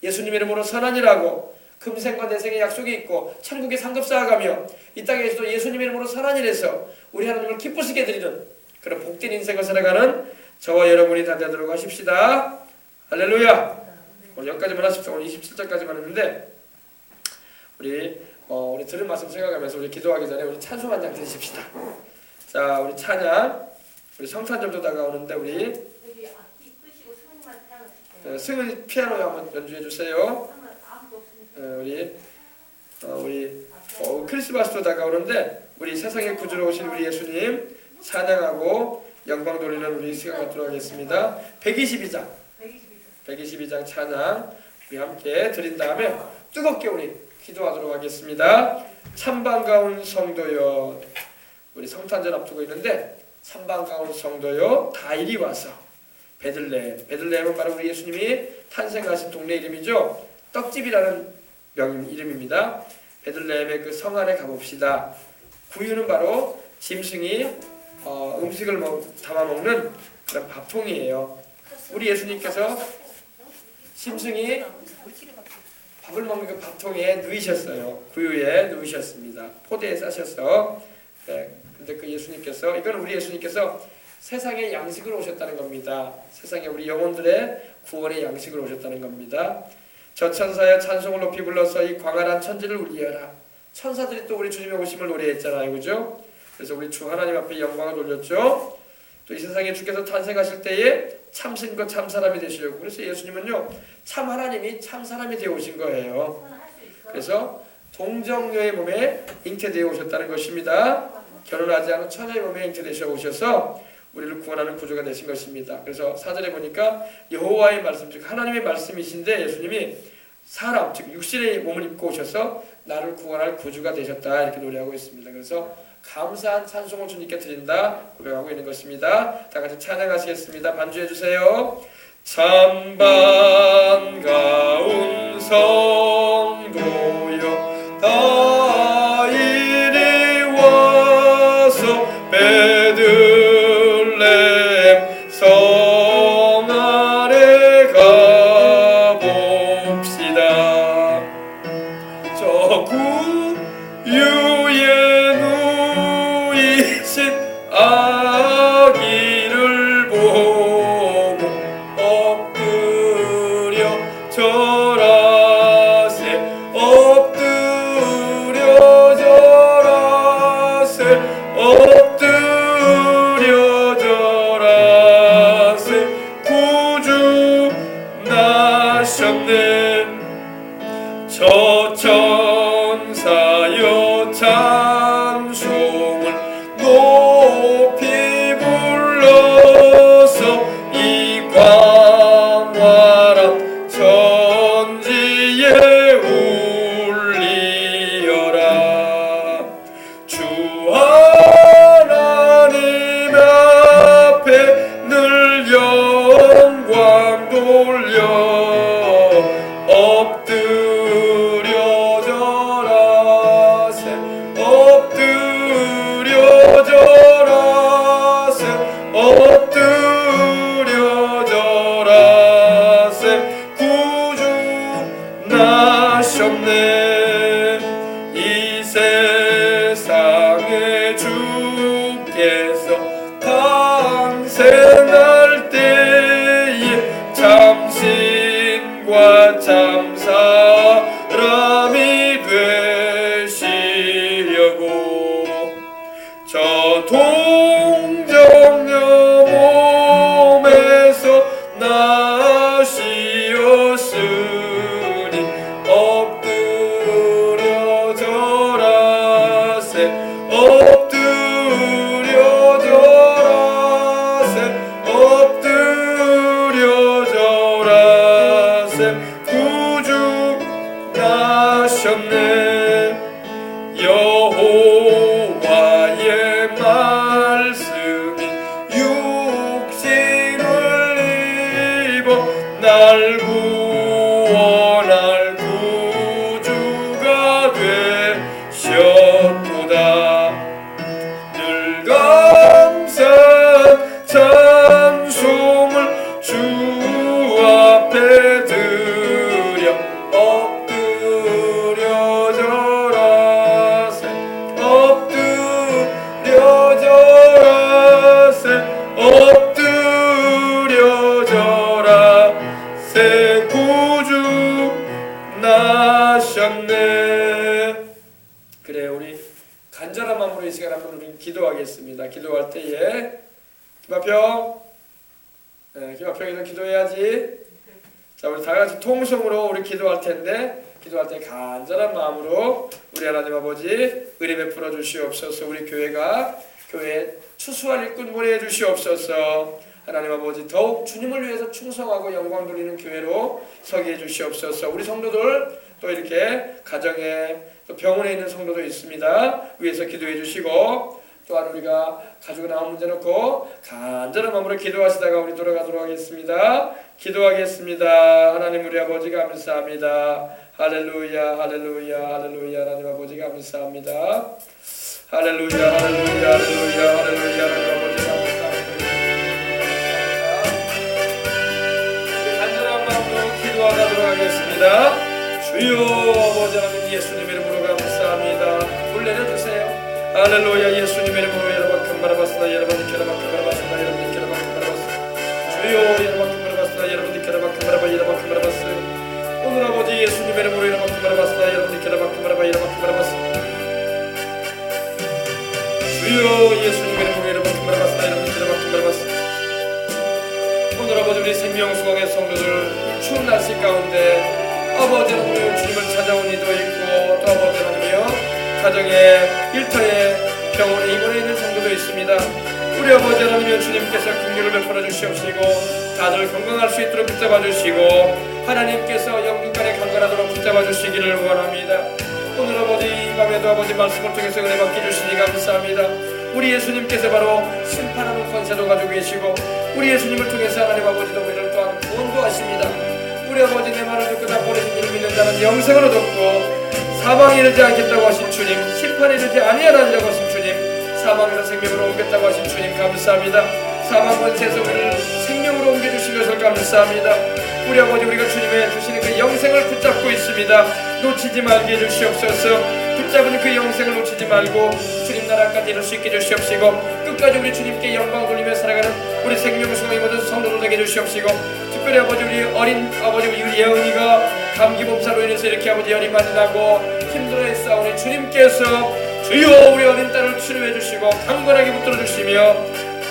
A: 예수님 이름으로 선한 일하고 금생과 내생의 약속이 있고 천국에 상급 쌓아가며 이 땅에서도 예수님 이름으로 선한 일해서 우리 하나님을 기쁘시게 드리는 그런 복된 인생을 살아가는 저와 여러분이 다 되도록 하십시다. 할렐루야. 오늘 여기까지만 하십시오. 오늘 27절까지만 했는데 우리 들은 말씀 생각하면서 우리 기도하기 전에 우리 찬송 한 장 드리십시다. 자, 우리 찬양 우리 성탄절도 다가오는데 우리
B: 여기 악기 끄시고 승훈님한테 피아노 칠게요.
A: 승은이 피아노 한번 연주해 주세요.
B: 한번
A: 우리 크리스마스도 다가오는데 우리 세상의 구주로 오신 우리 예수님 찬양하고 영광 돌리는 우리 시간 갖도록 하겠습니다. 122장 122장 찬양 우리 함께 드린 다음에 뜨겁게 우리 기도하도록 하겠습니다. 참 반가운 성도여, 우리 성탄절 앞두고 있는데 참 반가운 성도여 다 이리 와서. 베들레헴은 바로 우리 예수님이 탄생하신 동네 이름이죠. 떡집이라는 이름입니다. 베들레헴의 그 성 안에 가봅시다. 구유는 바로 짐승이 음식을 담아 먹는 그런 밥통이에요. 우리 예수님께서 짐승이 밥을 먹는 그 밥통에 누이셨어요. 구유에 누이셨습니다. 포대에 싸셔서. 근데 그 예수님께서, 이건 우리 예수님께서 세상의 양식으로 오셨다는 겁니다. 세상에 우리 영혼들의 구원의 양식으로 오셨다는 겁니다. 저 천사여 찬송을 높이 불러서 이 광활한 천지를 울리어라. 천사들이 또 우리 주님의 오심을 노래했잖아요, 그죠? 그래서 우리 주 하나님 앞에 영광을 돌렸죠. 또 이 세상에 주께서 탄생하실 때에 참신과 참 사람이 되시려고. 그래서 예수님은요 참 하나님이 참 사람이 되어 오신 거예요. 그래서 동정녀의 몸에 잉태되어 오셨다는 것입니다. 결혼하지 않은 처녀의 몸에 잉태되셔 오셔서 우리를 구원하는 구주가 되신 것입니다. 그래서 4절에 보니까 여호와의 말씀, 즉 하나님의 말씀이신데 예수님이 사람, 즉 육신의 몸을 입고 오셔서 나를 구원할 구주가 되셨다 이렇게 노래하고 있습니다. 그래서 감사한 찬송을 주님께 드린다 고백하고 있는 것입니다. 다 같이 찬양하시겠습니다. 반주해 주세요. 참 반가운 성도여 다 이리 와서 베들레헴 성 안에 가봅시다. 저 구유에 누이신 아기를 보고 엎드려 절하세. 엎드려 절하세. 엎드려 절하세. 구주 나셨네. 저 천사여 찬송을 높이 불러서 이 광활한 천지에 울리어라. 주 하나님 앞에 늘 영광 돌려 엎드려 절하세. 엎드려 절하세. 엎드려 절하세. 구주 나셨네. 이 세상에 주께서 탄생할 때에 참신과 참 사람이 되시려고 저 동정녀 몸에서 나시었으니 엎드려 절하세. 엎드려 절하세. 엎드려 절하세. 구주 나셨네. 여호와의 말씀이 육신을 입어 날 구원할 구주가 되셨도다. 늘 감사한 찬송을 주 앞에 드려 엎드려 절하세. 엎드려 절하세. 엎드려 절하세. 구주 나셨네. 그래, 우리 간절한 마음으로 이 시간 한번 우리 기도하겠습니다. 기도할 때에 김하평, 김하평이는 기도해야지. 자, 우리 다 같이 통성으로 우리 기도할 텐데 기도할 때 간절한 마음으로 우리 하나님 아버지 은혜 베풀어 주시옵소서. 우리 교회가 교회 추수할 일꾼 보내 주시옵소서. 하나님 아버지 더욱 주님을 위해서 충성하고 영광 돌리는 교회로 서게 해주시옵소서. 우리 성도들 또 이렇게 가정에 또 병원에 있는 성도도 있습니다. 위에서 기도해 주시고 또한 우리가 가지고 나온 문제 놓고 간절한 마음으로 기도하시다가 우리 돌아가도록 하겠습니다. 기도하겠습니다. 하나님 우리 아버지 감사합니다. 할렐루야 할렐루야 할렐루야. 하나님 아버지 감사합니다. 할렐루야 할렐루야 할렐루야 할렐루야. 하나님 아버지 감사합니다. 간절한 마음으로 기도하도록 하겠습니다. 주여 아버지 하나님 예수님 이름으로 감사합니다. 불 내려주세요. 할렐루야. 예수님의 이름으로 여러분 바라봤으나 여러분 이켜라바큰 바라봤으나 여러분 이켜라바큰 바라봤으나 주여 여러분 바라봤으나 여러분 이켜라바큰 바라봐 여러분 바라봤으나 오늘 아버지 예수님의 이름으로 여러분 바라봤으나 여러분 이켜라바큰 바라봐 여러분 바라봤으나 주여 예수님의 이름으로 여러분 바라봤으나 여러분 이켜라바큰 바라봤으나 오늘 아버지 우리 생명수강의 성도들 추운 날씨 가운데 아버지 하나님 주님을 찾아온 이도 있고 또 아버지 하나님이여 가정에 일터에 병원에 입원해 있는 성도도 있습니다. 우리 아버지 하나님이여 주님께서 긍휼을 베풀어 주시옵시고 다들 건강할 수 있도록 붙잡아 주시고 하나님께서 영육간에 강건하도록 붙잡아 주시기를 원합니다. 오늘 아버지 이 밤에도 아버지 말씀을 통해서 은혜 받게 주시니 감사합니다. 우리 예수님께서 바로 심판하는 권세도 가지고 계시고 우리 예수님을 통해서 하나님 아버지도 우리를 또한 구원도 하십니다. 우리 아버지 내 말을 듣고 다 버리신 이를 믿는 자는 영생을 얻었고 사망에 이르지 않겠다고 하신 주님, 심판에 이르지 아니하라고 하신 주님, 사망에서 생명으로 옮겼다고 하신 주님 감사합니다. 사망 권세에서 우리를 생명으로 옮겨주신 것을 감사합니다. 우리 아버지 우리가 주님의 주시는 그 영생을 붙잡고 있습니다. 놓치지 말게 해주시옵소서. 붙잡은 그 영생을 놓치지 말고 주님 나라까지 이룰 수 있게 해주시옵시고 끝까지 우리 주님께 영광 돌리며 살아가는 우리 생명수강의 모든 성도들 되게 해주시옵시고 특별히 아버지 우리 어린 아버지 우리 예은이가 감기 몸살로 인해서 이렇게 아버지 열이 많이 나고 힘들어했사오니 주님께서 주여 우리 어린 딸을 치료해 주시고 강건하게 붙들어 주시며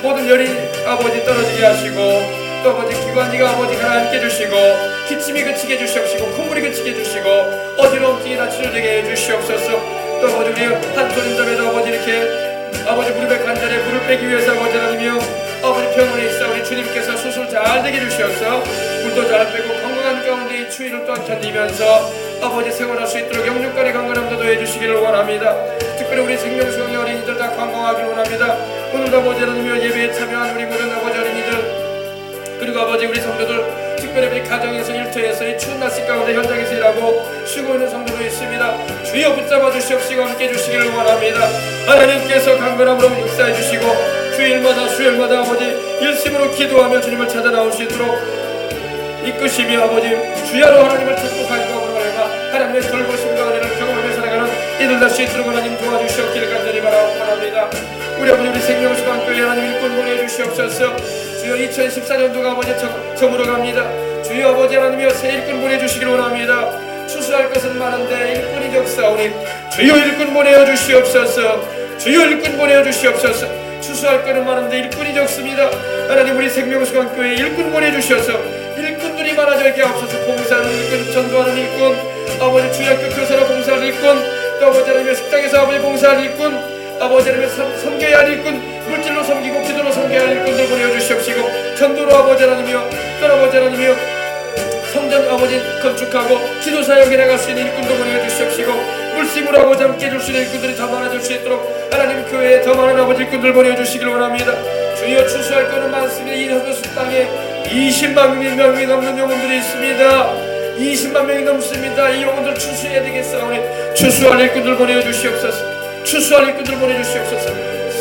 A: 모든 열이 아버지 떨어지게 하시고 또 아버지 기관지가 아버지 가라앉게 해주시고 기침이 그치게 해주시옵시고 콧물이 그치게 해주시고 어지러움증이 다 치료되게 해주시옵소서. 또 아버지 우리 한 손인점에도 아버지 이렇게 아버지 무릎에 관절에 물을 빼기 위해서 아버지 하나님이여 아버지 병원에 있어 우리 주님께서 수술 잘 되게 해주시옵소서. 물도 잘 빼고 건강한 가운데 이 추위를 또한 견디면서 아버지 생활할 수 있도록 영육간의 강건함도 더해주시기를 원합니다. 특별히 우리 생명수강의 어린이들 다 건강하기를 원합니다. 오늘도 아버지 하나님이여 예배에 참여한 우리 모든 아버지 어린이들 그리고 아버지 우리 성도들 특별히 우리 가정에서 일터에서 이 추운 날씨 가운데 현장에서 일하고 쉬고 있는 성도도 있습니다. 주여 붙잡아 주시옵시고 함께 해주시기를 원합니다. 하나님께서 강건함으로 역사해 주시고 주일마다 아버지 일심으로 기도하며 주님을 찾아 나올 수 있도록 이끄시며 아버지 주야로 하나님을 찾고 간구하고 하나님의 돌보심과 은혜를 경험하며 살아가는 이들 다 수 있도록 하나님 도와주시옵기를 간절히 바랍니다. 우리 아버지 우리 생명수강교회 하나님 일꾼 보내주시옵소서. 주여 2014년도가 아버지 저물어 갑니다. 주여 아버지 하나님이여 새 일꾼 보내주시기를 원합니다. 추수할 것은 많은데 일꾼이 적사오니 주여 일꾼 보내어 주시옵소서. 주여 일꾼 보내어 주시옵소서. 추수할 것은 많은데 일꾼이 적습니다. 하나님 우리 생명수강교회에 일꾼 보내주셔서 일꾼들이 많아지게 하옵소서. 봉사하는 일꾼, 전도하는 일꾼, 아버지 주일학교 교사로 봉사할 일꾼, 또 아버지 하나님의 식당에서 아버지 봉사할 일꾼, 아버지 하나님의 섬겨야 할 일꾼, 물질로 섬기고 기도로 섬겨야 할 일꾼들 보내주시옵시고 전도로 아버지 하나님이여 또 아버지 하나님이여 성전 아버지 건축하고 기도 사역에 나갈 수 있는 일꾼도 보내주시옵시고 물심으로 아버지 함께 해줄 수 있는 일꾼들이 더 많아질 수 있도록 하나님 교회에 더 많은 아버지 일꾼들 보내주시길 원합니다. 주여 추수할 것은 많습니다. 이 허수 땅에 20만 명이 넘는 영혼들이 있습니다. 20만 명이 넘습니다. 이 영혼들 추수해야 되겠사오니 추수할 일꾼들 보내주시옵소서. 추수할 일꾼들 보내주시옵소서.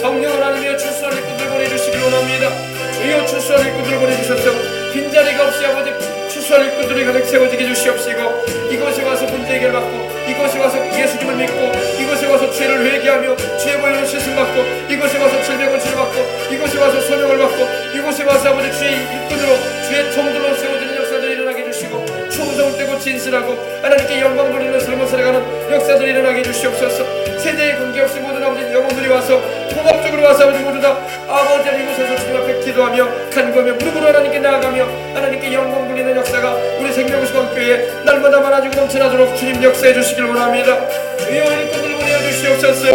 A: 성령 하나님이여 추수할 일꾼들 보내주시길 원합니다. 주여 추수할 일꾼들 보내주셔서 빈자리가 없이 아버지 추수할 일꾼들이 가득 채워지게 해주시옵시고 이곳에 와서 문제 해결받고 이곳에 와서 예수님을 믿고 이곳에 와서 죄를 회개하며 죄 보혈로 씻음받고 이곳에 와서 질병을 치료받고 이곳에 와서 소명을 받고 이곳에 와서 아버지 주의 일꾼으로 주의 종들로 세워지는 역사들이 일어나게 해주시고 충성되고 진실하고 하나님께 영광 돌리는 삶을 살아가는 역사들이 일어나게 해주시옵소서. 세대에 관계없이 모든 아버지 영혼들이 와서 통합적으로 와서 아버지 모두 다 아버지 하나님 이곳에서 주님 앞에 기도하며 밟으며 무릎으로 하나님께 나아가며 하나님께 영광 돌리는 역사가 우리 생명수강교회에 날마다 많아지고 넘쳐나도록 주님 역사해 주시길 원합니다. 주여 일꾼들 보내주시옵소서.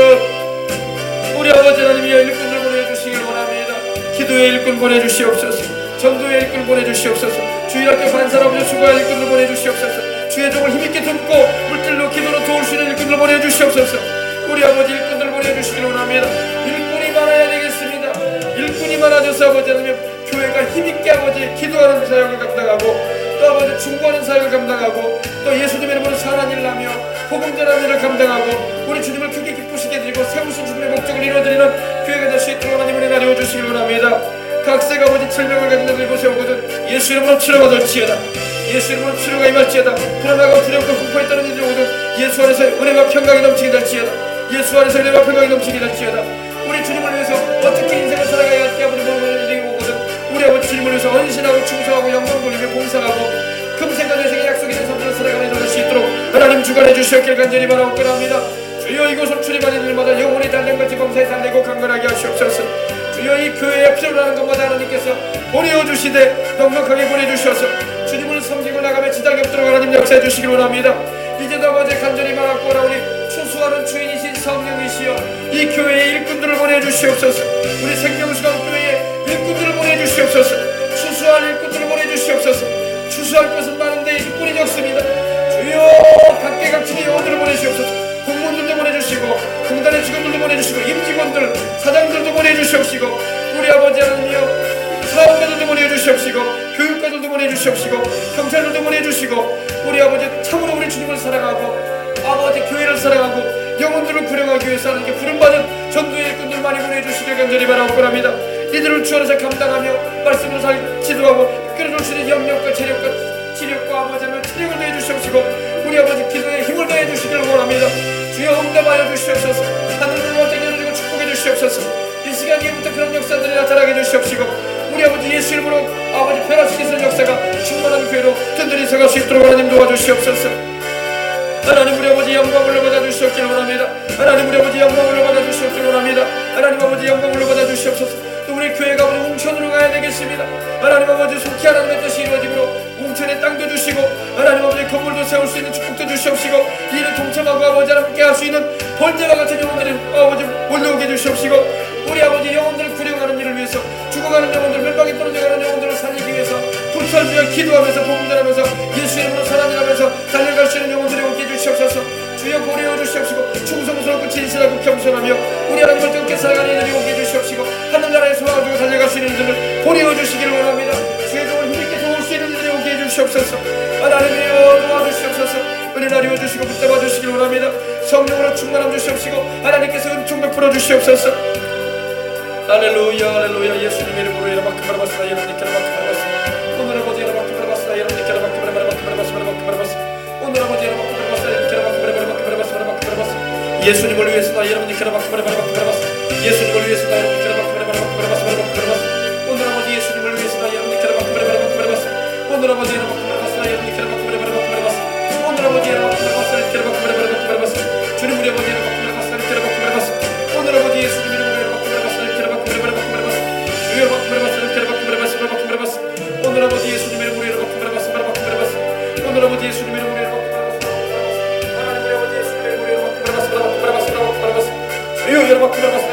A: 우리 아버지 하나님이여 일꾼들 보내주시길 원합니다. 기도의 일꾼 보내주시옵소서. 전도의 일꾼 보내주시옵소서. 주일학교 반사라버지 수고할 일꾼들 보내주시옵소서. 주의 종을 힘있게 돕고 물질로 기도로 도울 수 있는 일꾼들 보내주시옵소서. 우리 아버지 일꾼들 보내주시길 원합니다. 일꾼이 많아야 되겠습니다. 일꾼이 많아져서 아버지 하나님 교회가 힘있게 아버지 기도하는 사역을 감당하고 또 아버지 중보하는 사역을 감당하고 또 예수님의 이름으로 선한 일을 하며 복음 전하는 일을 감당하고 우리 주님을 크게 기쁘시게 드리고 세우신 주님의 목적을 이루어드리는 교회가 될 수 있도록 하나님을 은혜하여 주시길 원합니다. 각색 아버지 철명을 가진 자들 보세오거든 예수 이름으로 치료가 될지어다. 예수 이름으로 치료가 임할지어다. 불안하고 두렵고 공포에 떨어진 자 오거든 예수 안에서 은혜와 평강이 넘치게 될지어다. 예수 안에서 은혜와 평강이 넘치게 될지어다. 우리 주님을 위해서 어떻게 인생을 살아가야 할지 아버지 모르는 일이 오거든 우리 아버지 주님을 위해서 헌신하고 충성하고 영광 돌리며 봉사하고 금생과 내생의 약속이 된 삶을 살아가는 이룰 수 있도록 하나님 주관해 주시옵길 간절히 바라옵고자 합니다. 주여 이곳을 출입하는 일마다 영혼이 달랭같이 범사에 달리고 강건하게 하시옵소서. 주여 이 교회에 필요로 하는 것마다 하나님께서 보내어주시되 넉넉하게 보내주셔서 주님을 섬기고 나가며 지장이 없도록 하나님 역사해 주시길 원합니다. 이제도 아버지 간절히 바라옵고라 우리 추수하는 주인이신 성령이시여 이 교회에 일꾼들을 보내주시옵소서. 우리 생명수강교회에 일꾼들을 보내주시옵소서. 추수할 일꾼들을 보내주시옵소서. 추수할 것은 많은데 일꾼이 적습니다. 주여 각계각층의 영혼들을 보내주시옵소서. 공무원들도 보내주시고 공단의 직원들도 보내주시고 임직원들 사장들도 보내주시옵시고 우리 아버지 하나님이여 사업가들도 보내주시옵시고 교육가들도 보내주시옵시고 경찰들도 보내주시고 우리 아버지 참으로 우리 주님을 사랑하고 아버지 교회를 사랑하고 영혼들을 구령하기 위해서 하나님께 부름받은 전도의 일꾼들 많이 보내주시길 간절히 바라옵고랍니다. 이들을 주 안에서 감당하며 말씀을 잘 지도하고 이끌어줄 수 있는 영역과 체력과 지력과 아버지 하나님의 체력을 내주시옵시고 우리 아버지 기도에 힘을 내주시기를 원합니다. 주여 응답하여 주시옵소서. 하늘을 어떻게 열어주고 축복해 주시옵소서. 이 시간 이후부터 그런 역사들이 나타나게 해주시옵시고 우리 아버지 예수 이름으로 아버지 변화시키는 역사가 충만한 교회로 든든히 서갈 수 있도록 하나님 도와주시옵소서. 하나님 우리 아버지 영광을 받아 주시옵기를 원합니다. 하나님 우리 아버지 영광을 받아 주시옵기를 원합니다. 하나님 아버지 영광을 받아 주시옵소서. 또 우리 교회가 우리 웅천으로 가야 되겠습니다. 하나님 아버지 속히 하나님의 뜻이 이루어지므로 웅천에 땅도 주시고 하나님 아버지 건물도 세울 수 있는 축복도 주시옵시고 이를 동참하고 아버지 함께 할 수 있는 번제와 같은 영혼들이 아버지 몰려오게 주시옵시고 우리 아버지 영혼들을 구령하는 일을 위해서 죽어가는 영혼들 멸망에 떨어져가는 영혼들을 살리기 위해서 불철주야 기도하면서 복음전하면서 예수 이름으로 사랑하면서 달려갈 수 있는 영혼들이 오게 해주시옵소서. 주여 보내어 주시옵시고 충성스럽고 진실하고 겸손하며 우리 하나님을 뜨겁게 살아가는 이들이 오게 해주시옵시고 하늘나라에 소망을 두고 달려갈 수 있는 이들을 보내어 주시기를 원합니다. 주의 종을 힘있게 도울 수 있는 이들이 오게 해주시옵소서. 하나님이여 도와주시옵소서. 은혜를 나누어 주시고 붙잡아 주시기를 원합니다. 성령으로 충만함 주시옵시고 하나님께서 은총 베풀어 주시옵소서. 할렐루야 할렐루야. 예수님의 이름으로 이라마크 바라바스나 여러분께 이라마크 바라바스 오늘 아버지 이라마크 바라바스나 여러분께 이라마크 바라바스 오늘 아버지 이라마크 바라바스나 여러분께 이라마크 바라바스 예수님을 위해서다 여러분께 이라마크 바라바스 예수님을 위해서다 여러분께 이라마크 바라바스 오늘 아버지 예수님을 위해서다 여러분께 이라마크 바라바스 오늘 아버지 이라마크 바라바스나 여러분께 이라마크 바라바스 오늘 아버지 이라마크 바라바스나 이라마크 바라바스 주님 우리 아버지 이라마크 바라바스나 이라마크 바라바스 오늘 아버지 예수님 이름으로 오늘 아버지 예수님의 이름으로 이렇게 바라바스 오늘 아버지 예수님의 이름으로 이렇게 바라바스 하나님 아버지 예수님의 이름으로 이렇게 바라바스 주여 이렇게 바라바스